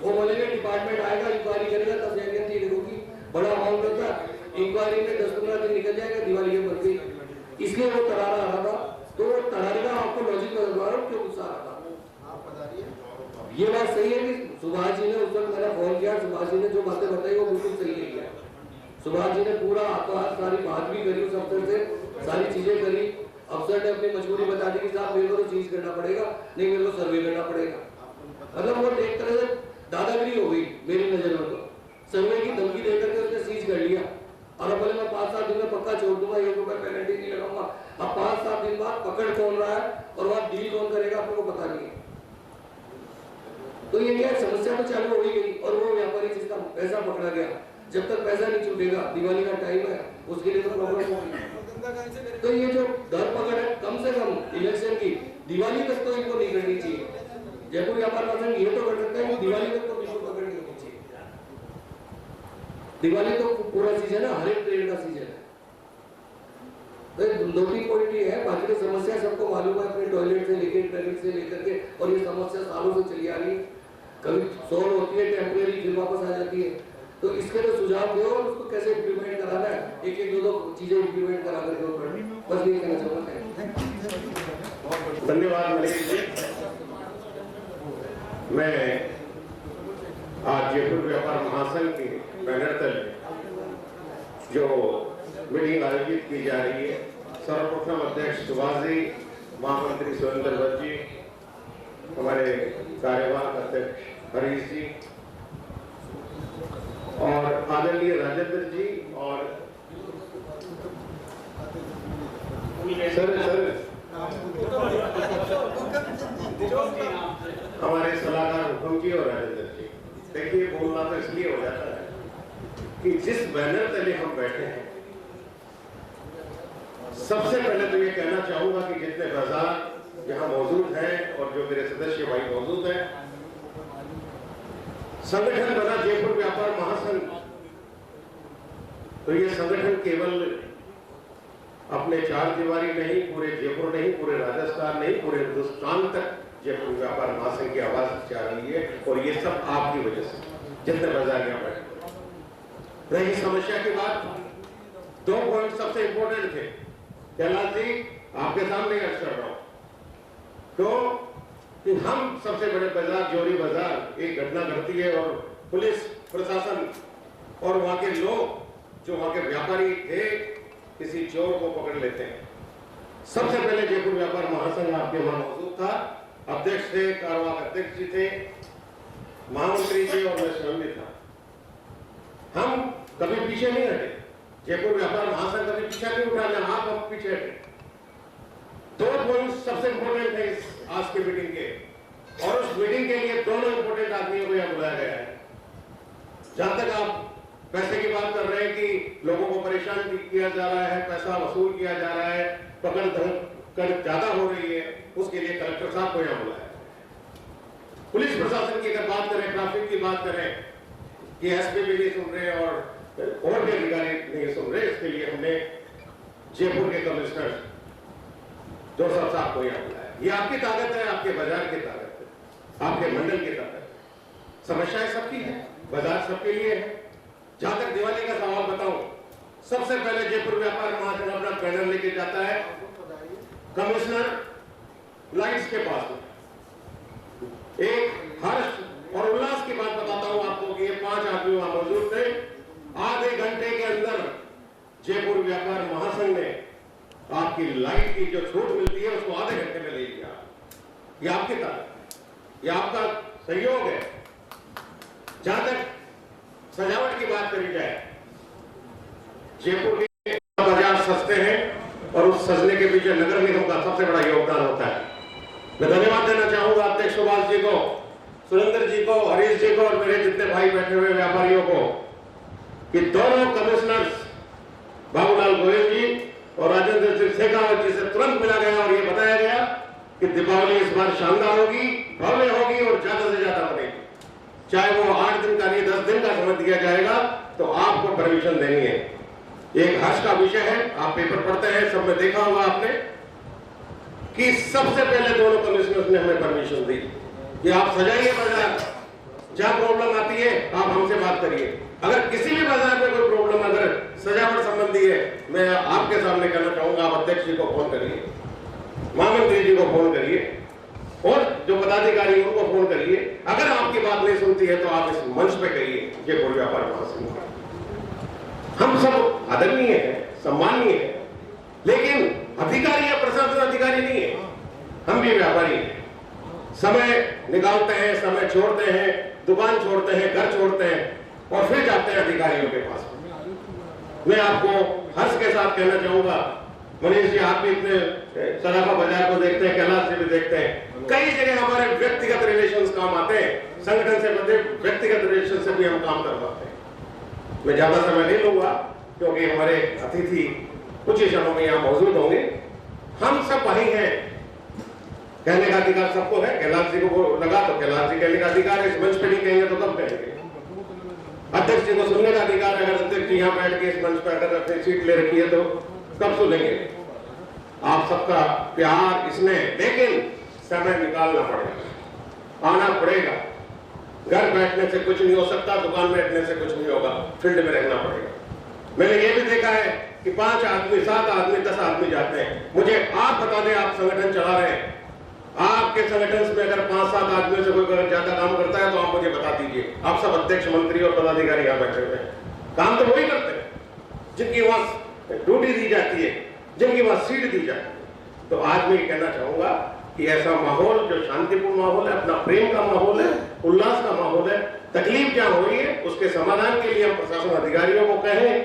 वो बोलेंगे डिपार्टमेंट आएगा, इंक्वायरी करेगा, तब जेएनएन की होगी। बड़ा अमाउंट होता है, इंक्वायरी में 10-15 दिन निकल जाएगा, दिवाली के बन गई, इसलिए वो तरारा आ रहा था। तो तरारे का आपको लॉजिक बता रहा हूँ क्यों गुस्सा आ रहा था। ये बात सही है कि सुभाष जी ने उस वक्त मेरा फोन किया, सुभाष जी ने जो बातें बताई वो बिल्कुल सही नहीं है। सुभाष जी ने पूरा हाथों हाथ सारी बात भी करी उस अफसर से, सारी चीजें करी। अफसर ने अपनी मजबूरी बता दी कि साहब मेरे को तो चीज करना पड़ेगा, नहीं मेरे को सर्वे करना पड़ेगा। मतलब वो एक तरह से दादागिरी हो गई मेरी नजर में। तो सर्वे की धमकी देकर के उसने सीज कर लिया, और बोले मैं 5-7 दिन में पक्का छोड़ दूंगा, 1 रुपए पेनल्टी नहीं लगाऊंगा। अब 5-7 दिन बाद पकड़ कौन रहा है और वहां डील कौन करेगा आपको पता नहीं है। तो ये क्या समस्या तो चालू हो ही गई, और वो व्यापारी जिसका पैसा पकड़ा गया, जब तक पैसा नहीं छूटेगा, दिवाली का टाइम है, उसके लिए तो प्रॉब्लम होगी। तो ये जो धरपकड़ है कम से कम इलेक्शन की दिवाली तक तो इनको नहीं करनी चाहिए। जयपुर व्यापार महासंघ ये तो कर सकता है कि दिवाली तक तो बिल्कुल पकड़ नहीं होनी चाहिए। दिवाली तो पूरा सीजन है, हर एक ट्रेड का सीजन है। तो 2-3 पॉइंट ये है, बाकी तो समस्या सबको मालूम है, अपने टॉयलेट से लेकर टॉयलेट से लेकर के, और ये समस्या सालों से चली आ रही है, कभी सॉल्व होती है टेम्परेरी, फिर वापस आ जाती है। तो इसके लिए सुझाव दो और उसको कैसे इम्प्लीमेंट कराना है, 1-2 चीजें इम्प्लीमेंट करा करके बस ये कहना चाहूँगा। धन्यवाद मलिक जी। मैं आज जयपुर व्यापार महासंघ के बैनर तले जो मीटिंग आयोजित की जा रही है, सर्वप्रथम अध्यक्ष सुभाष जी, महामंत्री सुरेंद्र भट्ट जी, हमारे कार्यवाहक अध्यक्ष हरीश जी और आदरणीय राजेंद्र जी और हमारे सलाहकार हुकुम जी और राजेंद्र जी। देखिए, बोलना तो इसलिए हो जाता है कि जिस बैनर तले हम बैठे हैं, सबसे पहले तो ये कहना चाहूंगा कि जितने बाजार यहाँ मौजूद हैं और जो मेरे सदस्य भाई मौजूद हैं, संगठन बना जयपुर व्यापार महासंघ, तो ये संगठन केवल अपने चार दीवारी नहीं, पूरे जयपुर नहीं, पूरे राजस्थान नहीं, पूरे हिंदुस्तान तक जयपुर व्यापार महासंघ की आवाज जा रही है। और ये सब आपकी वजह से, जितने बाजार यहाँ बैठे। रही समस्या की बात, 2 पॉइंट सबसे इंपॉर्टेंट थे। कैलाश जी, आपके सामने अर्ज कर रहा हूं तो कि हम सबसे बड़े बाजार जोरी बाजार, एक घटना घटती है और पुलिस प्रशासन और वहां के लोग, जो वहां के व्यापारी थे, किसी चोर को पकड़ लेते हैं। सबसे पहले जयपुर व्यापार महासंघ आपके वहां मौजूद था, अध्यक्ष थे, कार्यवाहक अध्यक्ष जी थे, महामंत्री जी और मैं स्वयं भी था। हम कभी पीछे नहीं हटे, जयपुर व्यापार महासंघ कभी पीछे नहीं उठा, ना आप अब पीछे हटे। 2 पॉइंट सबसे इंपॉर्टेंट है इस आज की मीटिंग के, और उस मीटिंग के लिए दोनों इंपॉर्टेंट आदमियों को यहाँ बुलाया गया है। जहां तक आप पैसे की बात कर रहे हैं कि लोगों को परेशान किया जा रहा है, पैसा वसूल किया जा रहा है, पकड़ धमकर ज्यादा हो रही है, उसके लिए कलेक्टर साहब को यहाँ बुलाया। पुलिस प्रशासन की अगर बात करें, ट्रैफिक की बात करें, कि एसपी भी नहीं सुन रहे और भी अधिकारी नहीं सुन रहे, इसके लिए हमने जयपुर के कमिश्नर जोसफ साहब को यहाँ बुलाया। ये आपकी ताकत है, आपके बाजार की ताकत है, आपके मंडल की ताकत है। समस्याएं सबकी है, बाजार सबके लिए है। जहां तक दिवाली का सवाल बताऊं, सबसे पहले जयपुर व्यापार महासंघ अपना बैनर लेके जाता है कमिश्नर लाइट्स के पास में। एक हर्ष और उल्लास की बात बताता हूं आपको कि ये 5 आदमी वहां मौजूद थे। आधे घंटे के अंदर जयपुर व्यापार महासंघ ने आपकी लाइट की जो छूट मिलती है उसको आधे घंटे में ले लिया। ये आपकी ताकत, ये आपका सहयोग है। जहां तक सजावट की बात करी जाए, जयपुर के बाजार सस्ते हैं और उस सजने के पीछे नगर निगम का सबसे बड़ा योगदान होता है। मैं धन्यवाद देना चाहूंगा अध्यक्ष सुभाष जी को, सुरेंद्र जी को, हरीश जी को और मेरे जितने भाई बैठे हुए व्यापारियों को, कि दोनों कमिश्नर्स बाबूलाल गोयल जी और राजेंद्र सिंह शेखावत जी से तुरंत मिला गया और ये बताया गया कि दीपावली इस बार शानदार होगी, भव्य होगी और ज्यादा से ज्यादा बनेगी। चाहे वो 8 दिन का नहीं 10 दिन का समय दिया जाएगा तो आपको परमिशन देनी है। एक हर्ष का विषय है, आप पेपर पढ़ते हैं, सब में देखा होगा आपने कि सबसे पहले दोनों कमिश्नर्स ने हमें परमिशन दी कि आप सजाइए बाजार, जहां प्रॉब्लम आती है आप हमसे बात करिए। अगर किसी भी बाजार में कोई प्रॉब्लम अगर सजावट संबंधी है, मैं आपके सामने कहना चाहूंगा, आप अध्यक्ष जी को फोन करिए, महामंत्री जी को फोन करिए और जो पदाधिकारी उनको फोन करिए। अगर आपकी बात नहीं सुनती है तो आप इस मंच पे कहिए जयपुर व्यापार महासंघ। हम सब आदरणीय है, सम्माननीय है, लेकिन अधिकारी या प्रशासन अधिकारी नहीं है, हम भी व्यापारी हैं। समय निकालते हैं, समय छोड़ते हैं, दुकान छोड़ते हैं, घर छोड़ते हैं और फिर जाते हैं अधिकारियों के पास। मैं आपको हर्ष के साथ कहना चाहूंगा, मनीष जी आप भी इतने सराफा बाजार को देखते हैं, कैलाश से भी देखते हैं, कई जगह हमारे व्यक्तिगत रिलेशंस काम आते हैं, संगठन से बदले व्यक्तिगत रिलेशन से भी हम काम करवाते हैं। मैं ज्यादा समय नहीं लूंगा क्योंकि हमारे अतिथि कुछ ही क्षणों में यहाँ मौजूद होंगे। हम सब वही हैं, कहने का अधिकार सबको है। कैलाश जी को लगा तो कैलाश जी कहने का अधिकार है, इस मंच पे नहीं कहेंगे तो कब कहेंगे। अध्यक्ष जी को सुनने का अधिकार है, अगर अध्यक्ष जी यहाँ बैठ के इस मंच पर अगर अपनी सीट ले रखी है तो कब सुनेंगे। आप सबका प्यार स्नेह, लेकिन समय निकालना पड़ेगा, आना पड़ेगा। घर बैठने से कुछ नहीं हो सकता, दुकान बैठने से कुछ नहीं होगा, फील्ड में रहना पड़ेगा। मैंने ये भी देखा है कि 5 आदमी, 7 आदमी, 10 आदमी जाते हैं। मुझे आप बता दें, आप संगठन चला रहे हैं, आपके संगठन में अगर 5-7 आदमियों से कोई ज्यादा काम करता है तो आप मुझे बता दीजिए। आप सब अध्यक्ष, मंत्री और पदाधिकारी यहाँ बैठे हुए हैं, काम तो वही करते हैं जिनकी वहां ड्यूटी दी जाती है, जिनकी वहां सीट दी जाती है। तो आज मैं ये कहना चाहूंगा कि ऐसा माहौल जो शांतिपूर्ण माहौल है, अपना प्रेम का माहौल है, उल्लास का माहौल है, तकलीफ जहां हो रही है उसके समाधान के लिए हम प्रशासन अधिकारियों को कहें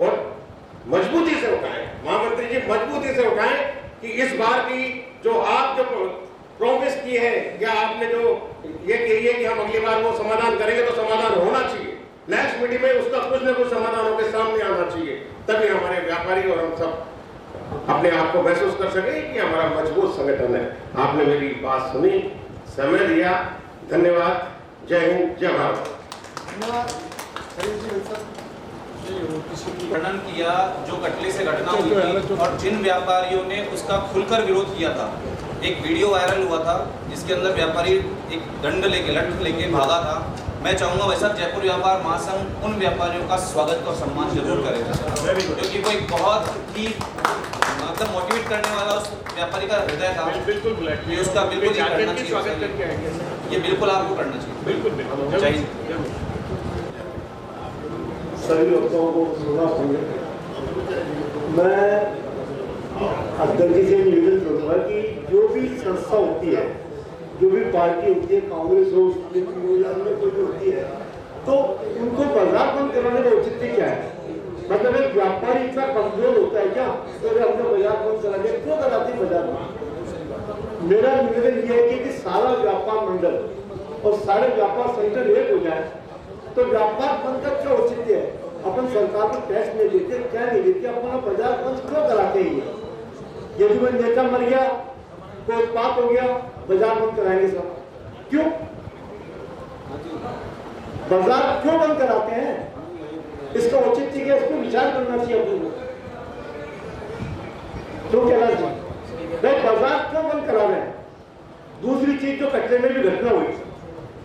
और मजबूती से उठाएं। महामंत्री जी मजबूती से उठाएं कि इस बार की जो आप जो प्रॉमिस की है या आपने जो ये कही है कि हम अगली बार वो समाधान करेंगे, तो समाधान होना चाहिए। नेक्स्ट मीटिंग में उसका कुछ न कुछ समाधान होकर सामने आना चाहिए, तभी हमारे व्यापारी और हम सब अपने आप को महसूस कर सके कि हमारा मजबूत संगठन है। आपने मेरी बात सुनी, समय दिया, धन्यवाद। जय हिंद, जय भारत। वर्णन किया जो कटले से घटना हुई थी और जिन व्यापारियों ने उसका खुलकर विरोध किया था। एक वीडियो वायरल हुआ था जिसके अंदर व्यापारी एक डंड लेके, लठ लेके भागा था। मैं चाहूँगा वैसा जयपुर व्यापार महासंघ उन व्यापारियों का स्वागत और सम्मान जरूर करेगा, क्योंकि वो एक बहुत ही मतलब मोटिवेट करने वाला उस व्यापारी का हृदय था। बिल्कुल ये उसका बिल्कुल ही करना चाहिए, ये बिल्कुल आपको करना चाहिए। बिल्कुल जय हिंद। सभी वक्ताओं को सुनना चाहिए। मैं अध्यक्ष जी से निवेदन करूँगा कि जो भी संस्था होती है, जो भी पार्टी होती है, कांग्रेस हो, अन्य कोई भी होती है, तो उनको बाजार बंद कराने का औचित्य क्या है? मतलब एक व्यापारी इतना कमजोर होता है क्या तो हमने बाजार बंद करा दिया? क्यों कराते बाजार बंद? मेरा निवेदन ये है कि सारा व्यापार मंडल और सारे व्यापार सेंटर एक हो जाए, तो व्यापार बंद का क्या औचित्य है? अपन सरकार को टैक्स नहीं देते, क्या नहीं देते, अपना बाजार बंद क्यों कराते हैं? यदि कोई नेता मर गया, कोई उत्पात हो गया, बाजार बंद कराएंगे सब? क्यों बाजार क्यों बंद कराते हैं? इसका औचित्य क्या, इसको विचार करना चाहिए अपने को। तो क्या भाई बाजार क्यों बंद करा रहे हैं? दूसरी चीज जो कटरे में भी घटना हुई,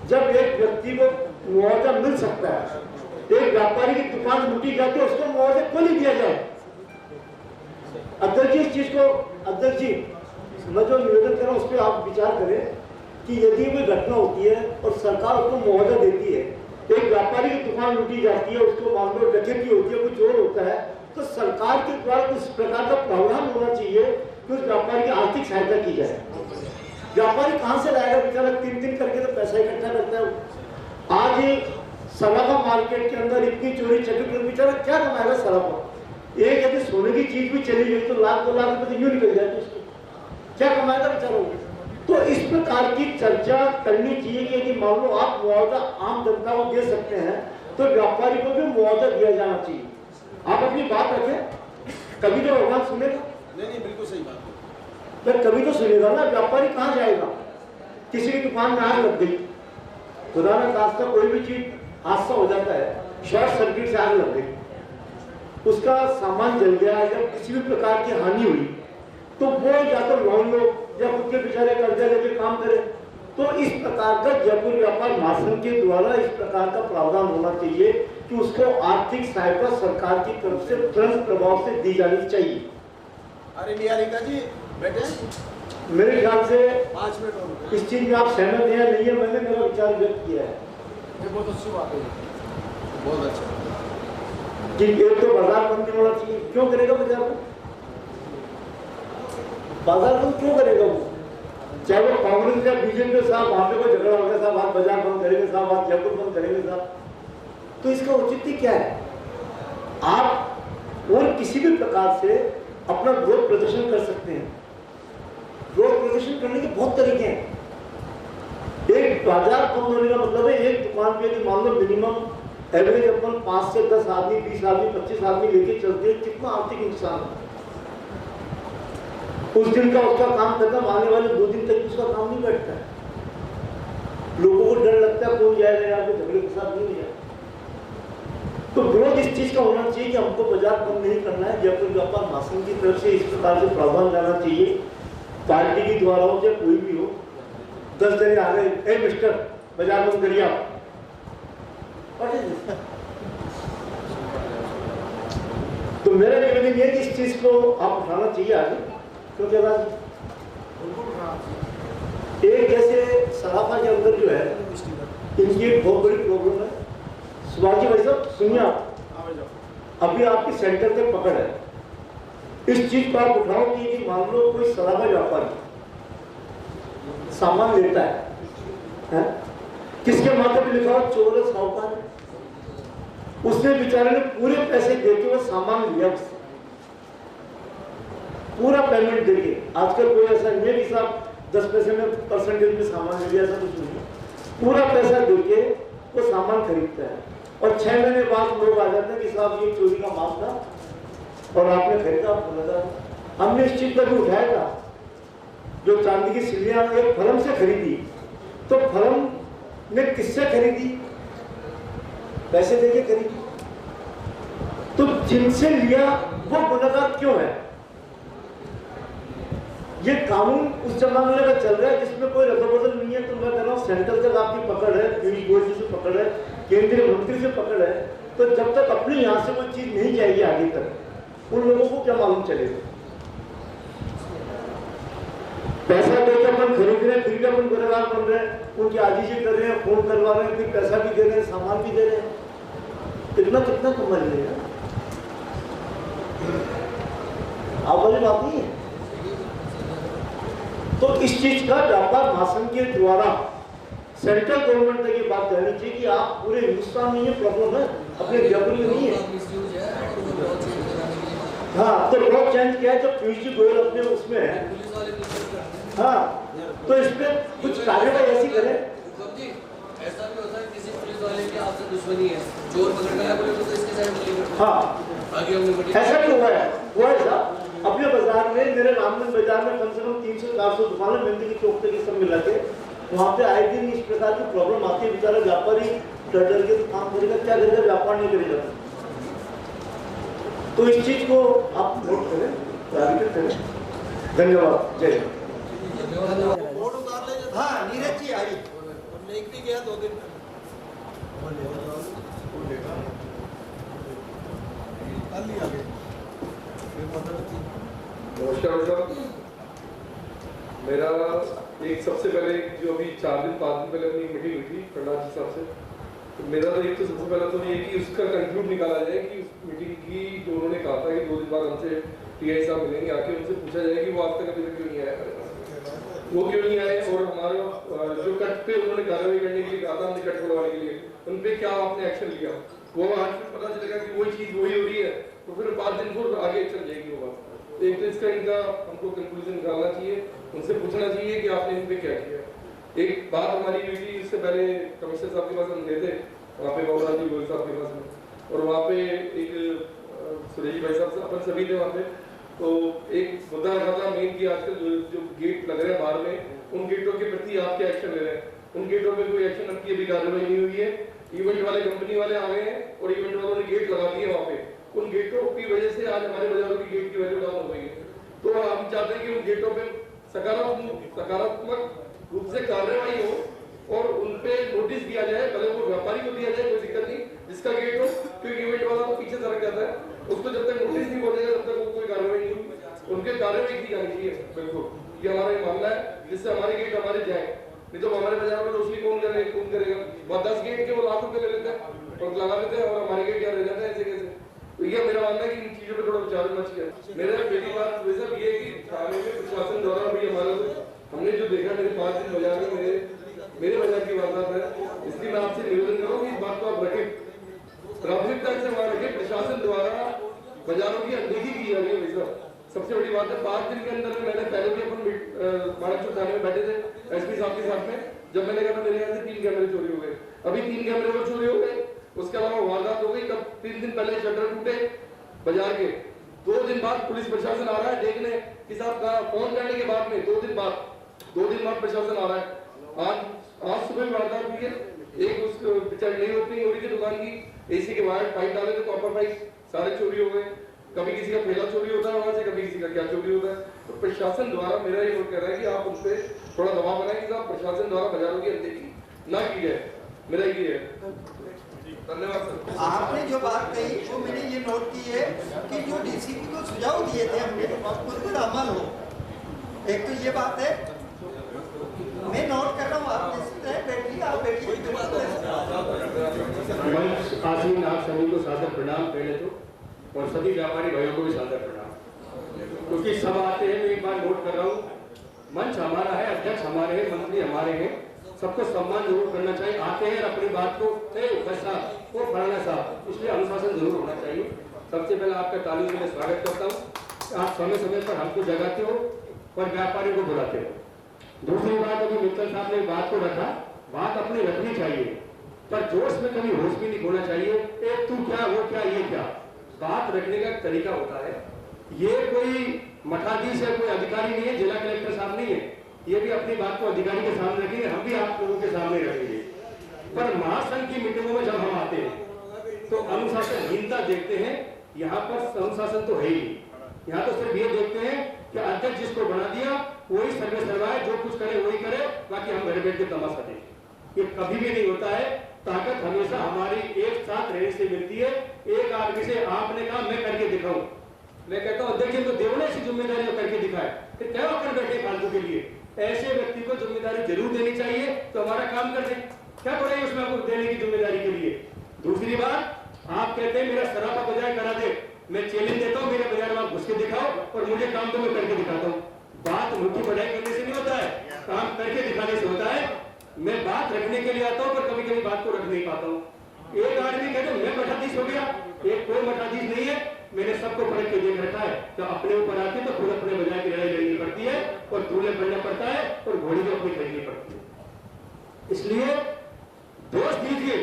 जब एक व्यक्ति को मुआवजा मिल सकता है, एक व्यापारी की दुकान लूटी जाती है, उसको मुआवजा क्यों नहीं दिया जाए? अध्यक्ष जी इस चीज को, अध्यक्ष जी मैं जो निवेदन कर रहा हूँ उस पर आप विचार करें कि यदि कोई घटना होती है और सरकार उसको मुआवजा देती है, एक व्यापारी की दुकान लूटी जाती है, उसको मान लो डकैती होती है, कोई चोर होता है, तो सरकार के द्वारा कुछ प्रकार का प्रावधान होना चाहिए कि उस व्यापारी की आर्थिक सहायता की जाए। व्यापारी कहाँ से लाएगा बेचारा? 3 करके तो पैसा इकट्ठा करता है। आज सराफा मार्केट के अंदर इतनी चोरी चक्कर, बेचारा क्या कमाएगा सराफा? एक यदि सोने की चीज भी चली गई तो 1-2 लाख रुपए तो यूं निकल जाए, तो उसको क्या कमाएगा बेचारा? तो इस प्रकार की चर्चा करनी चाहिए कि यदि मान लो आप मुआवजा आम जनता को दे सकते हैं तो व्यापारी को भी मुआवजा दिया जाना चाहिए। आप अपनी बात रखें, कभी तो भगवान सुनेगा? नहीं, बिल्कुल सही बात तो कभी तो सुनेगा ना। व्यापारी कहाँ जाएगा? किसी की दुकान में आग लग गई, खुदा न खास्ता कोई भी चीज हादसा हो जाता है, शॉर्ट सर्किट से आग लग गई, उसका सामान जल गया या किसी भी प्रकार की हानि हुई, तो वो या तो लोन लो या खुद के बेचारे कर्जा लेके काम करे। तो इस प्रकार का जयपुर व्यापार महासंघ के द्वारा इस प्रकार का प्रावधान होना चाहिए कि उसको आर्थिक सहायता सरकार की तरफ से तुरंत प्रभाव से दी जानी चाहिए। अरे निहारिका जी बैठे, मेरे ख्याल से 5 मिनट इस चीज में आप सहमत हैं या नहीं है? मैंने मेरा विचार व्यक्त किया है। ये बहुत अच्छी बात है, बहुत अच्छा कि एक तो बाजार बंद होना चाहिए। क्यों करेगा बाजार बंद? बाजार बंद क्यों करेगा वो? चाहे वो कांग्रेस या बीजेपी के साथ वहां पे कोई झगड़ा हो गया, साहब आप बाजार बंद करेंगे, साहब आप जयपुर बंद करेंगे साहब, तो इसका औचित्य क्या है? आप और किसी भी प्रकार से अपना विरोध प्रदर्शन कर सकते हैं। विरोध प्रदर्शन करने के बहुत तरीके हैं। एक बाजार बंद होने का मतलब है एक दुकान पे यदि मान लो मिनिमम एवरेज अपन 5 से 10 आदमी, 20 आदमी, 25 आदमी लेके चलते हैं, कितना आर्थिक नुकसान है। उस दिन का उसका काम खत्म, आने वाले 2 दिन तक उसका काम नहीं बैठता है। लोगों को डर लगता है कौन जाएगा यहाँ पे झगड़े के साथ नहीं जाए। तो विरोध इस चीज का होना चाहिए कि हमको बाजार बंद नहीं करना है। जयपुर व्यापार महासंघ की तरफ से इस प्रकार से प्रावधान लाना चाहिए, पार्टी के द्वारा हो चाहे कोई भी हो। 10 जने आ गए, ए मिस्टर बाजार बंद करिए आप, तो मेरा निवेदन ये कि इस चीज को आप उठाना चाहिए आगे। क्योंकि एक जैसे सराफा के अंदर जो है इनकी एक बहुत बड़ी प्रॉब्लम है। शिवाजी भाई साहब सुनिए, आप अभी आपकी सेंटर तक पकड़ है, इस चीज को आप उठाओ कि मान लो कोई सराफा व्यापारी सामान लेता है? किसके माथे पे लिखा हो? चोर साहूकार। उसने बेचारे ने पूरे पैसे देके वो सामान लिया, उससे पूरा पेमेंट देके। आजकल कोई ऐसा नहीं है कि साहब 10 पैसे में परसेंटेज में सामान ले लिया, ऐसा कुछ नहीं। पूरा पैसा देके वो सामान खरीदता है और 6 महीने बाद लोग आ जाते हैं कि साहब ये चोरी का माल था और आपने खरीदा, आपको लगा। हमने इस चीज पर भी उठाया था। जो चांदी की सिल्लियां एक फर्म से खरीदी, तो फर्म ने किससे खरीदी? पैसे देके खरीदी। तो जिनसे लिया वो गुनहगार क्यों है? ये कानून उस जमाने का चल रहा है जिसमें कोई रद्द-बदल नहीं है। तो मैं कह रहा हूँ सेंटर तक आपकी पकड़ है, पीयूष गोयल से पकड़ है, केंद्रीय मंत्री से पकड़ है, तो जब तक अपने यहाँ से कोई चीज नहीं जाएगी आगे तक, उन लोगों को क्या मालूम चलेगा? पैसा देकर अपन खरीद रहे हैं, फिर भी अपन गुनहगार बन रहे हैं, उनकी आजीजी कर रहे हैं, फोन करवा रहे हैं, फिर पैसा भी दे रहे हैं, सामान भी दे रहे हैं। कितना कितना कमा लेगा? आप वाली बात नहीं है। तो इस चीज का व्यापार महासंघ के द्वारा सेंट्रल गवर्नमेंट तक ये बात कहनी चाहिए कि आप पूरे हिंदुस्तान में ये प्रॉब्लम है, अपने जयपुर में नहीं है। हाँ, तो लॉ चेंज किया है, जब पीयूष जी गोयल अपने उसमें है। हाँ, तो इसमें कुछ कार्यवाही ऐसी करें। ऐसा भी होता है किसी पुलिस वाले की आपसे दुश्मनी है, चोर पकड़ में आया बोले तो इसके साइड बोलेंगे। हाँ, आगे हमने ऐसा भी हुआ है साहब। अपने बाजार में, मेरे रामगंज बाजार में कम से कम 300-400 दुकानें, मेहंदी की चौक तक सब मिला के, वहाँ पे आए दिन इस प्रकार की प्रॉब्लम आती है। बेचारा व्यापारी डर के काम करेगा, क्या करेगा? व्यापार नहीं करेगा। तो इस चीज को आप नोट करें, टारगेट करें। धन्यवाद। जय हिंद। हाँ, नीरज जी आई लेक भी गया 2 दिन नमस्कार साहब, मेरा एक सबसे पहले जो अभी 4 दिन 5 दिन पहले अपनी मीटिंग हुई थी प्रहलाद जी साहब से, तो मेरा तो एक तो सबसे पहला तो ये कि उसका कंक्लूड निकाला जाए कि उस मीटिंग की जो उन्होंने कहा था कि 2 दिन बाद हमसे टीआई साहब मिलेंगे, आके उनसे पूछा जाए कि वो आज तक अभी तक क्यों नहीं आया, वो क्यों नहीं आए, और हमारा जो कट पे उन्होंने कार्रवाई करने के लिए कहा था, हमने कट खुलवाने के लिए, उन पे क्या आपने एक्शन लिया? वो आज फिर पता चलेगा कि वही चीज वही हो रही है, तो फिर 5 दिन को आगे चल जाएगी वो बात। एक तो इसका इनका हमको कंक्लूजन निकालना चाहिए, उनसे पूछना चाहिए कि आपने इन पे क्या किया। एक बात हमारी हुई थी, इससे पहले कमिश्नर साहब के पास हम गए थे, वहाँ पे बाबूलाल जी गोयल साहब के पास में, और वहाँ पे एक सुरेश भाई साहब अपन सभी थे वहाँ पे। तो एक मुद्दा रखा था मेन की आजकल जो गेट लग रहे हैं बाहर में, उन गेटों के प्रति आप क्या एक्शन ले रहे हैं? उन गेटों पे कोई एक्शन अब की अभी कार्रवाई नहीं हुई है। इवेंट वाले कंपनी वाले आ गए हैं और इवेंट वालों ने गेट लगा दिए वहाँ पे, उन गेटों की वजह से आज हमारे बाजारों की गेट की वैल्यू डाउन हो गई है। तो हम चाहते हैं कि उन गेटों पे सकारात्मक रूप से कार्रवाई हो और उन पे नोटिस दिया जाए, भले वो व्यापारी को दिया जाए, कोई दिक्कत नहीं, जिसका गेट हो, क्योंकि इवेंट वाला तो पीछे सरक जाता है, उसको जब तक नोटिस नहीं पहुंचेगा तब तक वो कोई कार्रवाई नहीं होगी। उनके कार्रवाई की जानी चाहिए, बिल्कुल, ये हमारा ये मामला है, जिससे हमारे गेट हमारे जाए। नहीं तो हमारे बाजार में रोशनी कौन करेगा? बहुत 10 गेट के वो लाख रुपए ले लेते हैं और लगा लेते हैं, और हमारे गेट यहाँ रह जाते हैं ऐसे कैसे? तो ये मेरा मानना है कि इन चीजों पे थोड़ा विचार करना चाहिए। मेरा पहली बात वैसा ये है कि थाने में प्रशासन द्वारा भी हमारा हमने जो देखा, मेरे 5 दिन बाजार में मेरे बाजार की वारदात है, इसलिए मैं आपसे निवेदन करूँ कि इस बात को आप रखें, प्राथमिकता से वहाँ रखें। प्रशासन द्वारा बाजारों की अनदेखी की जा रही है वैसा सबसे बड़ी बात है। 5 दिन के अंदर मैंने पहले भी अपन माणकचौक थाने में बैठे थे एसपी साहब के साथ में, जब मैंने कहा था मेरे यहाँ से 3 कैमरे चोरी हो गए, अभी 3 कैमरे और चोरी हो गए, उसके अलावा वारदात हो गई। तब 3 दिन पहले शटर टूटे बाजार के, 2 दिन बाद पुलिस प्रशासन आ रहा है देखने कि साहब का फोन करने के बाद में 2 दिन बाद प्रशासन आ रहा है। आज सुबह भी वारदात हुई है, एक उस बेचारी नई ओपनिंग हो रही थी दुकान की, एसी के वायर पाइप डाले थे, कॉपर पाइप सारे चोरी हो गए। कभी किसी का पहला चोरी होता है वहां से, कभी किसी का क्या चोरी होता है। तो प्रशासन द्वारा मेरा ये नोट कर रहा है कि आप उन पे थोड़ा दबाव बनाएं कि प्रशासन द्वारा बाजारों की अनदेखी ना की जाए, मेरा ये है। धन्यवाद सर। आपने जो बात कही वो मैंने ये नोट की है कि जो डीसीपी को सुझाव दिए थे हमने उस पर अमल हो, एक तो ये बात है, मैं नोट कर रहा हूँ, आप बैठिए, आप बैठिए। आसीन आप सभी को सादर प्रणाम पहले तो, और सभी व्यापारी भाइयों को भी सादर प्रणाम, क्योंकि सब आते हैं। मैं एक बार नोट कर रहा हूँ, मंच हमारा है, अध्यक्ष हमारे हैं, मंत्री हमारे हैं, सबको सम्मान जरूर करना चाहिए। आते हैं अपनी बात को वो फलाना साहब, इसलिए अनुशासन जरूर होना चाहिए। सबसे पहले आपका तालियों के लिए स्वागत करता हूँ। आप समय समय पर हमको जगाते हो और व्यापारियों को बुलाते हो। दूसरी बात, अभी मित्तल साहब ने बात को रखा, बात अपनी रखनी चाहिए, पर जोश में कभी होश भी नहीं होना चाहिए। एक तू क्या, वो क्या, ये क्या, बात रखने का तरीका होता है। ये कोई मठाधीश है, कोई अधिकारी नहीं है, जिला कलेक्टर साहब नहीं है, ये भी अपनी बात को अधिकारी के सामने रखेंगे, हम भी आप लोगों के सामने रखेंगे। पर महासंघ की मीटिंगों में जब हम आते हैं तो अनुशासनहीनता देखते हैं। यहाँ पर अनुशासन तो है ही, यहाँ तो सिर्फ ये देखते हैं कि अध्यक्ष जिसको बना दिया वही सर्वे सर्वाए, जो कुछ करे वही करे, बाकी हम घर बैठ के तमाशा देखें। ये कभी भी नहीं होता है। ताकत हमेशा हमारी एक साथ रहने से मिलती है। एक आदमी से आपने कहा मैं करके दिखाऊं, मैं कहता हूं अध्यक्ष तो देवने ऐसी जिम्मेदारी करके दिखाए, फिर क्या कर बैठे फालतू के लिए। ऐसे व्यक्ति को जिम्मेदारी जरूर देनी चाहिए, तो हमारा काम कर दे, क्या करें उसमें आपको देने की जिम्मेदारी के लिए। दूसरी बात, आप कहते हैं मेरा सरापा बजाय करा दे, मैं चैलेंज देता हूं, मेरे बाजार में आप घुस के दिखाओ और मुझे काम तो मैं करके दिखाता हूं। बात मुट्ठी बढ़ाई करने से नहीं होता है, काम करके दिखाने से होता है। मैं बात रखने के लिए आता हूं, पर कभी कभी बात को रख नहीं पाता हूं। एक आदमी कहते मैं मठाधीश हो गया, एक कोई मठाधीश नहीं है। मैंने सबको परख के देख रखा है, तो अपने ऊपर आती तो खुद अपने बजाय की लड़ाई लड़नी पड़ती है और दूल्हे बनना पड़ता है और घोड़ी को अपनी खरीदनी पड़ती है। इसलिए दोष दीजिए,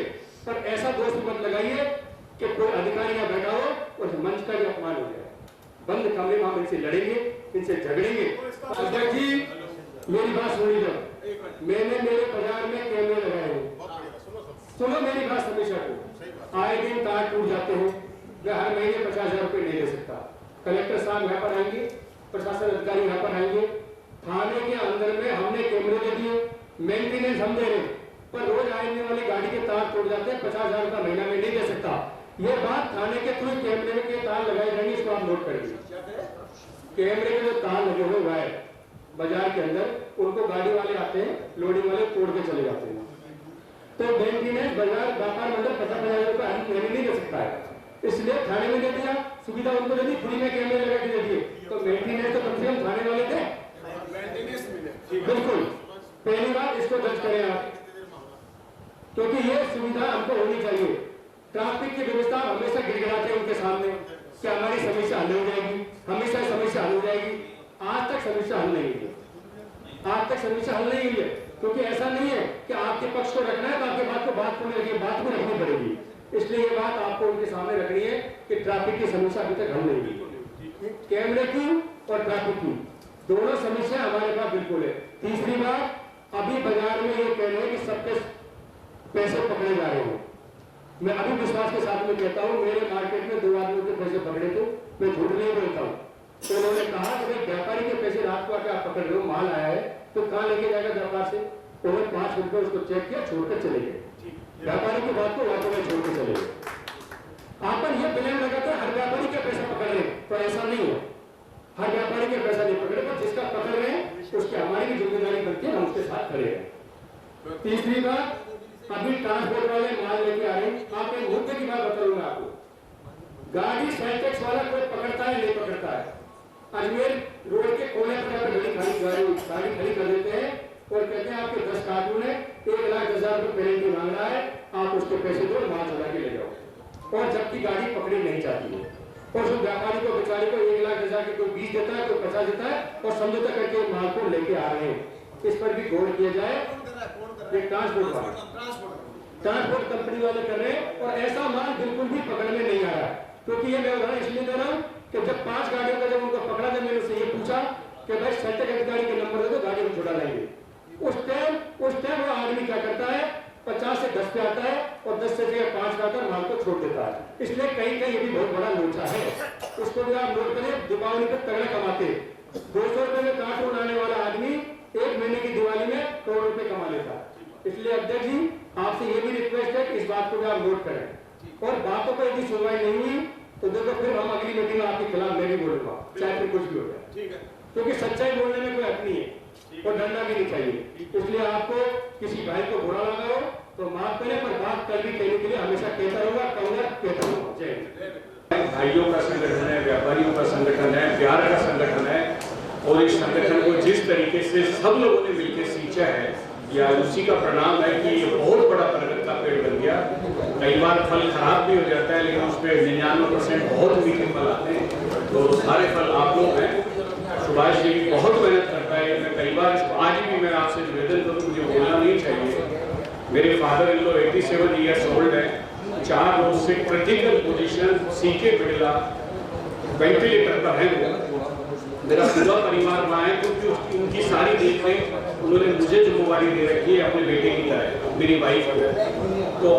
पर ऐसा दोष मत लगाइए कि कोई अधिकारी यहाँ बैठा हो और मंच का भी अपमान हो जाए। बंद कमरे में हम इनसे लड़ेंगे, इनसे झगड़ेंगे। अध्यक्ष जी मेरी बात सुनी, जब मैंने मेरे बाजार में कैमरे लगाए हैं, सुनो मेरी बात हमेशा को, आए दिन तार टूट जाते हैं, मैं हर महीने 50,000 रुपये नहीं दे सकता। कलेक्टर साहब यहाँ पर आएंगे, प्रशासन अधिकारी यहाँ पर आएंगे, थाने के अंदर में हमने कैमरे दे दिए, मेंटेनेंस हम दे रहे, पर रोज आने वाली गाड़ी के तार टूट जाते हैं, 50,000 का महीना में नहीं दे सकता। ये बात थाने के थ्रू कैमरे के तार लगाए जाएंगे, इसको आप नोट करेंगे। कैमरे के जो तार लगे हुए वायर बाजार के अंदर, उनको गाड़ी वाले आते हैं, लोडिंग वाले तोड़ के चले जाते हैं। तो मेंटेनेंस बाजार व्यापार मंडल 50,000 रुपये हर महीने नहीं दे सकता है, इसलिए थाने में दे दिया, सुविधा उनको दे दी, फ्री में कैमरे लगा के दे दिए। तो मेंटेनेंस तो कम से कम थाने वाले थे, बिल्कुल। पहली बात इसको दर्ज करें आप, क्योंकि ये सुविधा हमको होनी चाहिए। ट्रैफिक की व्यवस्था हमेशा गिड़गिड़ाते हैं उनके सामने कि हमारी समस्या हल हो जाएगी, हमेशा समस्या हल हो जाएगी। आज तक समस्या हल नहीं हुई, आज तक समस्या हल नहीं हुई है, क्योंकि ऐसा नहीं है कि आपके पक्ष को रखना है तो आपके बात को बात को लेकर बात को रखनी पड़ेगी। इसलिए ये बात आपको उनके सामने रखनी है कि ट्रैफिक की समस्या अभी तक हल नहीं हुई। कैमरे की और ट्रैफिक की दोनों समस्या हमारे पास बिल्कुल है। तीसरी बात, अभी बाजार में ये कह रहे हैं कि सबके पैसे पकड़े जा रहे हैं। मैं अभी विश्वास के साथ में कहता हूँ, मेरे मार्केट में 2 आदमियों के पैसे पकड़े थे, मैं झूठ नहीं बोलता हूँ। तो उन्होंने कहा कि व्यापारी के पैसे रात को आके आप पकड़ रहे हो, माल आया है तो कहाँ लेके जाएगा व्यापार से। उन्होंने 5 रुपये उसको चेक किया, छोड़कर चले गए। व्यापारी की बात को वास्तव में छोड़ के चले गए। आप पर यह ब्लेम लगाता है हर व्यापारी का पैसा पकड़ रहे, तो ऐसा नहीं है, हर व्यापारी का पैसा नहीं पकड़े, पर जिसका पकड़ रहे हैं उसकी हमारी भी जिम्मेदारी बनती है, हम उसके साथ खड़े हैं। तीसरी बात, अभी ट्रांसपोर्ट वाले माल लेके आ रहे हैं, आप एक मुद्दे की बात बता रहा हूं आपको। गाड़ी सेंटेक्स वाला कोई पकड़ता है नहीं पकड़ता है। अजमेर रोड के कोने पर गाड़ी खड़ी कर देते हैं और कहते हैं आपके 10 कार्टून है, 1,10,000 रुपये पेनल्टी मांग रहा है, आप उसके पैसे दो, माल चुरा के ले जाओ। और जबकि गाड़ी पकड़ी नहीं जाती है, और उस व्यापारी को बेचारे को 1,10,000 के कोई 20 देता है, कोई 50 देता है, और समझौता करके माल को लेके आ रहे हैं। इस पर भी गौर किया जाए। ट्रांसपोर्ट कंपनी वाले कर रहे हैं, और ऐसा माल बिल्कुल भी पकड़ में नहीं आ रहा है। क्योंकि ये मैं उदाहरण इसलिए दे रहा हूँ कि जब 5 गाड़ियों का जब उनको पकड़ा, जब मैंने उससे ये पूछा कि भाई सेंटर अधिकारी के नंबर दे दो, गाड़ी को छुड़ा लेंगे। उस टाइम वो आदमी क्या करता है, 50 से 10 पे आता है और 10 से 5 पे आकर माल को छोड़ देता है। इसलिए कहीं कहीं ये भी बहुत बड़ा लोचा है, उसको भी आप नोट करें। दीपावली पर तगड़े कमाते, 200 रुपए में कार्टून आने वाला आदमी 1 महीने की दिवाली में करोड़ रुपए कमा लेता है। इसलिए अध्यक्ष जी आपसे ये भी रिक्वेस्ट है कि इस बात को भी आप नोट करें, और बातों पर यदि सुनवाई नहीं हुई तो देखो फिर हम अगली मीटिंग में आपके खिलाफ मैं भी बोलूंगा, चाहे फिर कुछ भी हो जाए। क्योंकि सच्चाई बोलने में कोई हक नहीं है और डरना भी नहीं चाहिए। इसलिए आपको किसी भाई को बुरा लगा हो तो माफ करें, पर बात कर भी कहने के लिए हमेशा कहता रहूंगा, कहूंगा कहता रहूंगा। जय भाइयों का संगठन है, व्यापारियों का संगठन है, प्यार का संगठन है, और इस संगठन को जिस तरीके से सब लोगों ने मिलकर सींचा है, या उसी का परिणाम है कि ये बहुत बड़ा बरगद का पेड़ बन गया। कई बार फल खराब भी हो जाता है, लेकिन उस पर 99% बहुत मीठे फल आते हैं। तो सारे फल आप लोग हैं। सुभाष जी भी बहुत मेहनत करता है। मैं कई बार आज भी मैं आपसे निवेदन करूँ, मुझे बोलना नहीं चाहिए। मेरे father in law 87 years old है, 4 रोज से critical position C K Birla ventilator पर है। मेरा पूरा परिवार वहाँ है, क्योंकि उनकी सारी देखरेख उन्होंने मुझे जिम्मेवारी दे रखी है अपने बेटे की तरह, मेरी वाइफ को। तो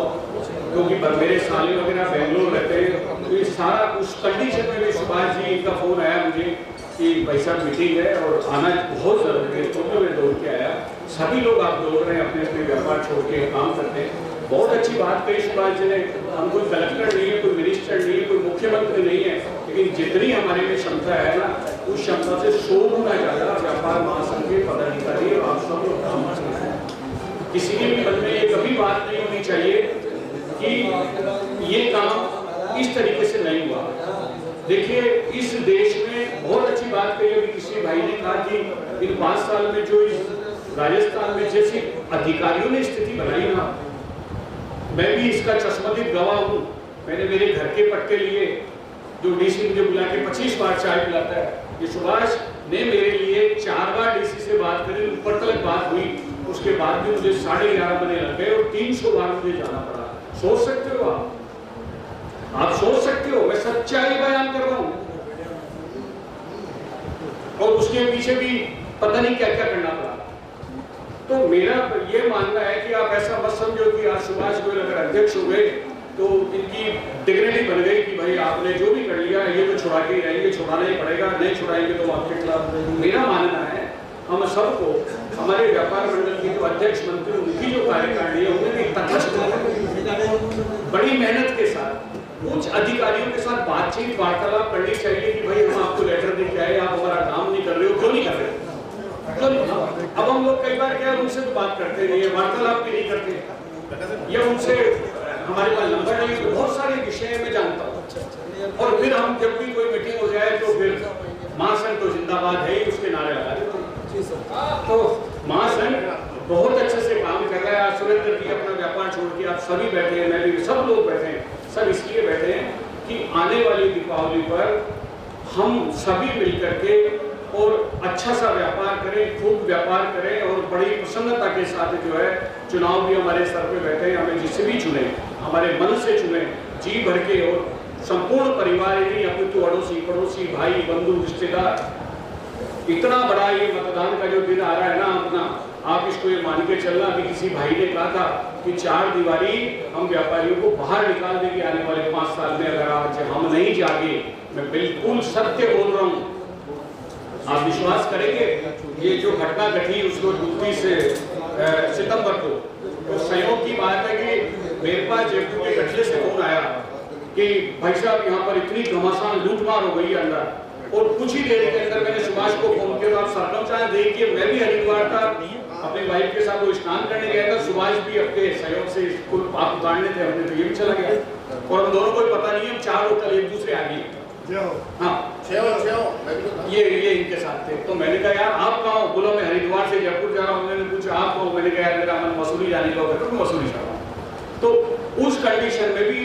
क्योंकि मेरे साले वगैरह बेंगलोर रहते हैं, तो ये सारा उस कंडीशन में भी सुभाष जी का फोन आया मुझे कि भाई साहब मीटिंग है और आना बहुत जरूरी है। तो मैं दौड़ के आया। सभी लोग आप दौड़ रहे हैं, अपने अपने व्यापार छोड़ के काम करते हैं। बहुत अच्छी बात कही सुभाष जी ने। हम कोई कलेक्टर नहीं है, कोई मिनिस्टर नहीं है, कोई मुख्यमंत्री नहीं है, लेकिन जितनी हमारे में क्षमता है ना, उस क्षमता से 100 गुना ज्यादा व्यापार महासंघ के पदाधिकारी और आप सब लोग काम कर रहे हैं। किसी के भी मन में ये कभी बात नहीं होनी चाहिए कि ये काम इस तरीके से नहीं हुआ। देखिए, इस देश में बहुत अच्छी बात कही अभी किसी भाई ने कहा कि इन 5 साल में जो इस राजस्थान में जैसी अधिकारियों ने स्थिति बनाई ना, मैं भी इसका चश्मदीद गवाह हूँ। मैंने मेरे घर के पट्टे लिए, जो डीसी मुझे बुला के 25 बार चाय पिलाता है। ये सुभाष ने मेरे लिए 4 बार डीसी से बात करी, ऊपर तक बात हुई, उसके बाद भी मुझे 11:30 बजे लग गए और 300 बार मुझे जाना पड़ा। सोच सकते हो आप सोच सकते हो, मैं सच्चाई बयान कर रहा हूँ। और उसके पीछे भी पता नहीं क्या क्या करना पड़ा। तो मेरा ये मानना है कि आप ऐसा मत समझो कि आज सुभाष गोयल अगर अध्यक्ष हो गए तो इनकी डिग्निटी बन गई कि भाई आपने जो भी कर लिया ये तो छुड़ा के रहेंगे, छुड़ाना ही पड़ेगा, नहीं छुड़ाएंगे तो आपके खिलाफ। मेरा मानना है हम सबको, हमारे व्यापार मंडल की जो अध्यक्ष मंत्री उनकी जो कार्यकारिणी है उन्हें भी तटस्थ बड़ी मेहनत के साथ उच्च अधिकारियों के साथ बातचीत वार्तालाप करनी चाहिए कि भाई हम आपको लेटर दे के आए, आप हमारा काम नहीं कर रहे हो, क्यों नहीं कर रहे हो? अब हम लोग कई बार क्या उनसे तो बात करते नहीं है, वार्तालाप भी नहीं करते, या उनसे हमारे पास नंबर नहीं। तो बहुत सारे विषय में जानता हूँ। और फिर हम जब भी कोई मीटिंग हो जाए तो फिर महासंघ तो जिंदाबाद है ही, उसके नारे लगा देते हैं। तो महासंघ बहुत अच्छे से काम कर रहा है। आज सुरेंद्र जी अपना व्यापार छोड़ के आप सभी बैठे हैं, मैं भी, सब लोग बैठे हैं। सब इसलिए बैठे हैं कि आने वाली दीपावली पर हम सभी मिलकर के और अच्छा सा व्यापार करें, खूब व्यापार करें और बड़ी प्रसन्नता के साथ जो है चुनाव भी हमारे सर पे बैठे हैं। हमें जिससे भी चुने, हमारे मन से चुने, जी भर के, और संपूर्ण परिवार ही अपने तो अड़ोसी पड़ोसी भाई बंधु रिश्तेदार। इतना बड़ा ये मतदान का जो दिन आ रहा है ना अपना, आप इसको ये मान के चलना। अभी किसी भाई ने कहा था कि 4 दीवारी हम व्यापारियों को बाहर निकाल देंगे आने वाले 5 साल में, अगर आज हम नहीं जागे। मैं बिल्कुल सत्य बोल रहा हूँ, आप विश्वास करेंगे। ये जो घटना घटी उसको 29 सितंबर को, तो संयोग की बात है कि मेरे पास जयपुर के कचरे से फोन आया कि भाई साहब यहाँ पर इतनी घमासान लूटमार हो गई अंदर। और कुछ ही देर के अंदर मैंने सुभाष को फोन किया, आप सरकमचार देखिए, मैं भी हरिद्वार था अपने वाइफ के साथ, वो स्नान करने गया था। सुभाष भी अपने सहयोग से स्कूल आप उतारने थे, हमने तो ये भी चला गया और हम दोनों को पता नहीं है, हम 4 होटल एक दूसरे आगे। हाँ, ये इनके साथ थे। तो मैंने कहा यार आप कहाँ हो? बोला मैं हरिद्वार से जयपुर जा रहा हूँ। मैंने पूछा आप कहाँ? मैंने कहा यार मेरा मन मसूरी जाने का होगा, तो मसूरी जा रहा हूँ। तो उस कंडीशन में भी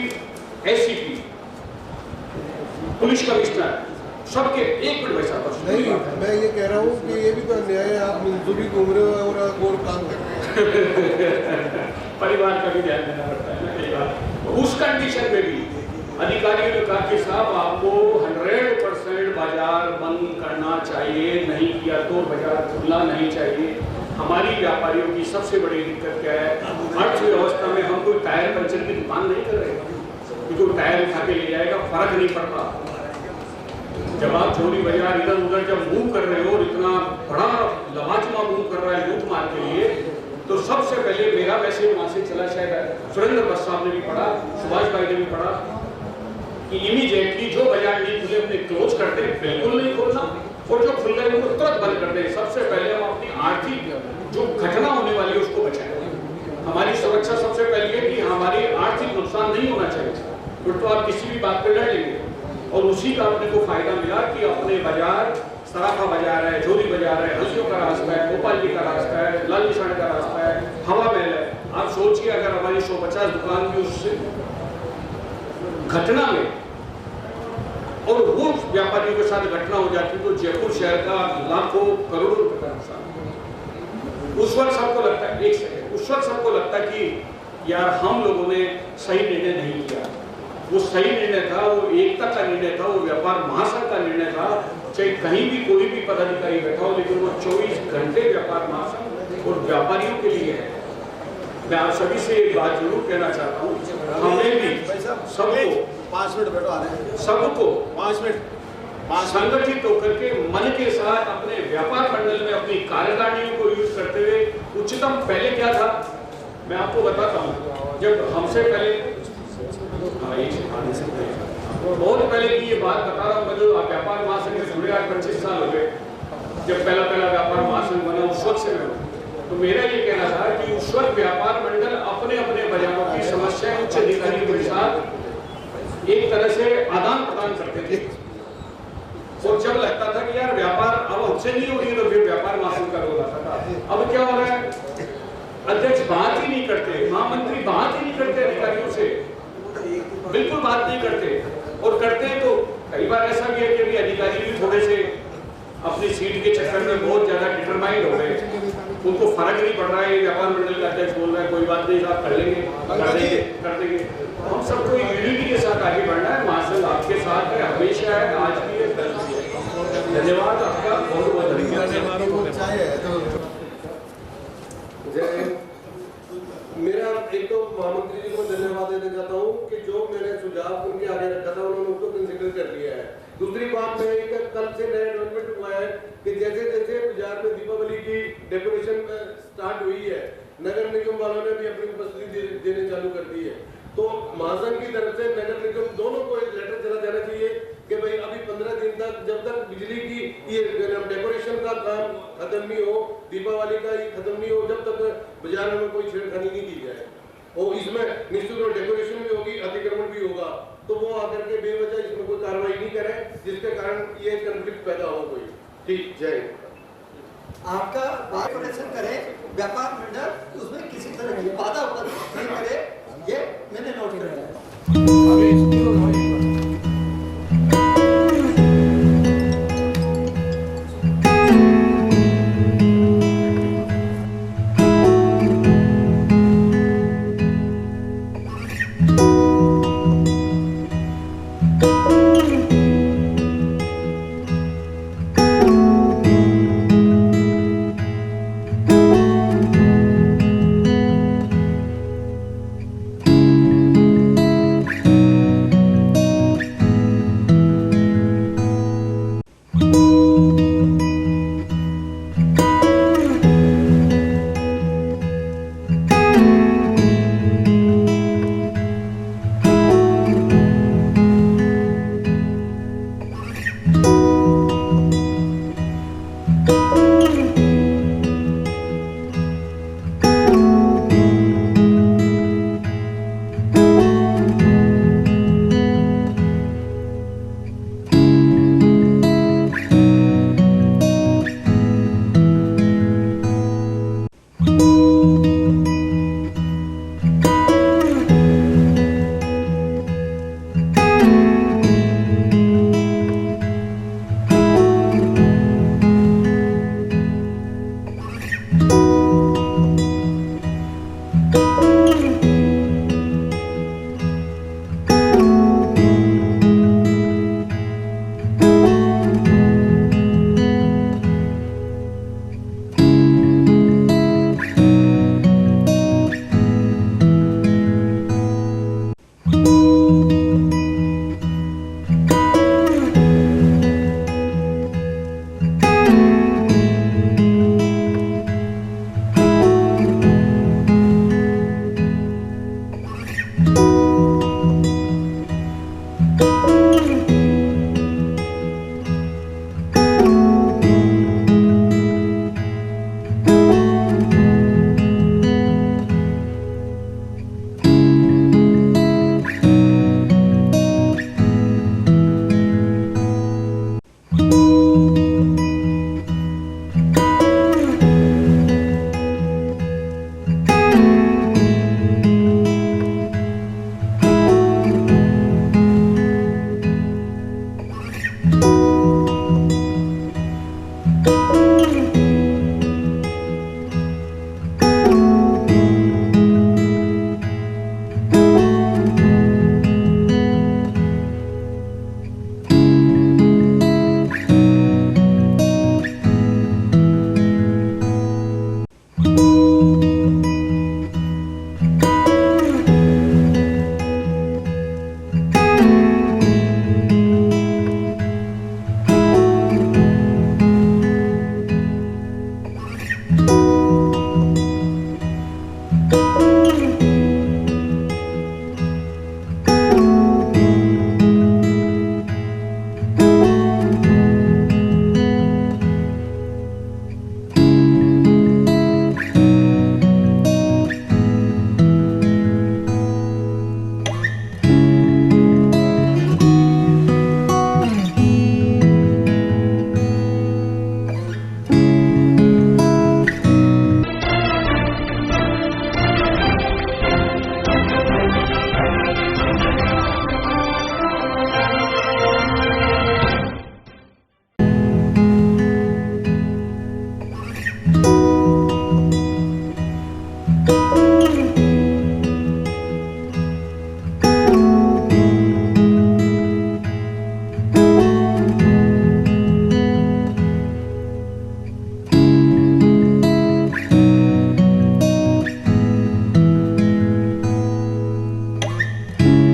एससीपी, पुलिस कमिश्नर, सबके एक मिनट वैसा नहीं, मैं ये कह रहा हूँ कि ये भी तो अन्याय है, आप मिलजुली घूम रहे हो और काम कर रहे हैं। परिवार का भी ध्यान देना पड़ता है ना कई बार। उस कंडीशन में भी अधिकारियों ने कहा कि साहब आपको 100% बाजार बंद करना चाहिए, नहीं किया तो बाजार खुलना नहीं चाहिए। हमारी व्यापारियों की सबसे बड़ी दिक्कत क्या है, अर्थव्यवस्था में हम कोई टायर पंचर की दुकान नहीं कर रहे, क्योंकि टायर उठा के ले जाएगा, फर्क नहीं पड़ता। जब आप चोरी बाजार इधर उधर जब मूव कर रहे हो और इतना बड़ा लवाजमा मूव कर रहा है लूट मार के लिए, तो सबसे पहले मेरा वैसे वहां से चला, शायद सुरेंद्र बस साहब ने भी पढ़ा, सुभाष भाई ने भी पढ़ा कि इमीडिएटली जो बाजार नहीं खुले अपने क्लोज करते, बिल्कुल नहीं खोलना। और जो खुल गए उनको तुरंत बंद कर दें। सबसे पहले हम अपनी आर्थिक जो घटना होने वाली है उसको बचाएं। हमारी सुरक्षा सबसे पहले है कि हमारी आर्थिक नुकसान नहीं होना चाहिए, फिर तो आप किसी भी बात पे लड़ लेंगे। और उसी का अपने को फायदा मिला कि अपने बाजार, सराफा बाजार है, जोरी बाजार है, हंसियों का रास्ता है, गोपाल जी का रास्ता है, लाल निशान का रास्ता है, हवा महल है। आप सोचिए अगर हमारी 150 दुकान की उस घटना में और वो व्यापारियों के साथ घटना हो जाती तो जयपुर शहर का लाखों करोड़ों रुपए का नुकसान। उस वक्त सबको लगता है, एक सेकंड, उस वक्त सबको लगता है कि यार हम लोगों ने सही निर्णय नहीं किया। वो सही निर्णय था, वो एकता का निर्णय था, वो व्यापार महासंघ का निर्णय था। चाहे कहीं भी कोई भी पदाधिकारी बैठा हो, लेकिन वो 24 घंटे व्यापार महासंघ और व्यापारियों के लिए है। मैं आप सभी से एक बात जरूर कहना चाहता हूँ, हमें भी सबको 5 मिनट बैठो, सबको 5 मिनट संगठित होकर के मन के साथ अपने व्यापार मंडल में अपनी कार्यकारिणियों को यूज करते हुए, उच्चतम पहले क्या था मैं आपको बताता हूँ। जब हमसे पहले बहुत पहले की ये बात बता रहा हूँ, मैं जो व्यापार महासंघ से जुड़े आज 25 साल हो गए। जब पहला व्यापार महासंघ बना उस वक्त से मैं, तो मेरा ये कहना था कि उस वक्त व्यापार मंडल अपने अपने बाजारों की समस्याएं उच्च अधिकारियों के साथ एक तरह से आदान प्रदान करते थे। और जब लगता था कि यार व्यापार अब हमसे नहीं हो रही तो फिर व्यापार महासंघ का रोल आता था। अब क्या हो रहा है, अध्यक्ष बात ही नहीं करते, महामंत्री बात ही नहीं करते अधिकारियों से, बिल्कुल बात नहीं करते। और करते हैं तो कई बार ऐसा भी है कि अभी अधिकारी भी थोड़े से अपनी सीट के चक्कर में बहुत ज्यादा डिटरमाइंड हो गए, उनको फर्क नहीं पड़ रहा है। व्यापार मंडल का अध्यक्ष बोल रहा है कोई बात नहीं साहब कर लेंगे, कर देंगे। हम सबको यूनिटी के साथ आगे बढ़ना है। महासंघ आपके साथ है, हमेशा है, आज भी है, कल भी है। धन्यवाद आपका, बहुत बहुत धन्यवाद। मेरा एक तो महामंत्री जी को धन्यवाद देना चाहता हूँ कि जो मैंने सुझाव उनके आगे रखा था उन्होंने उसको कंसिडर कर लिया है। दूसरी बात मैं कल से नया डेवलपमेंट हुआ है कि जैसे जैसे बाजार में दीपावली की डेकोरेशन स्टार्ट हुई है, नगर निगम वालों ने भी अपनी उपस्थिति देने चालू कर दी है। तो महासंघ की तरफ से नगर निगम दोनों को एक लेटर चला जाना चाहिए कि भाई अभी 15 दिन तक जब तक बिजली की ये डेकोरेशन का काम खत्म नहीं हो, दीपावली का ये खत्म नहीं हो, जब तक बाजार में कोई छेड़खानी नहीं की जाए। और इसमें निश्चित रूप डेकोरेशन भी होगी, अतिक्रमण भी होगा, तो वो आकर के बेवजह इसमें कोई कार्रवाई नहीं करे जिसके कारण ये कंफ्लिक्ट पैदा हो कोई। ठीक, जय। आपका डेकोरेशन करे व्यापार मंडल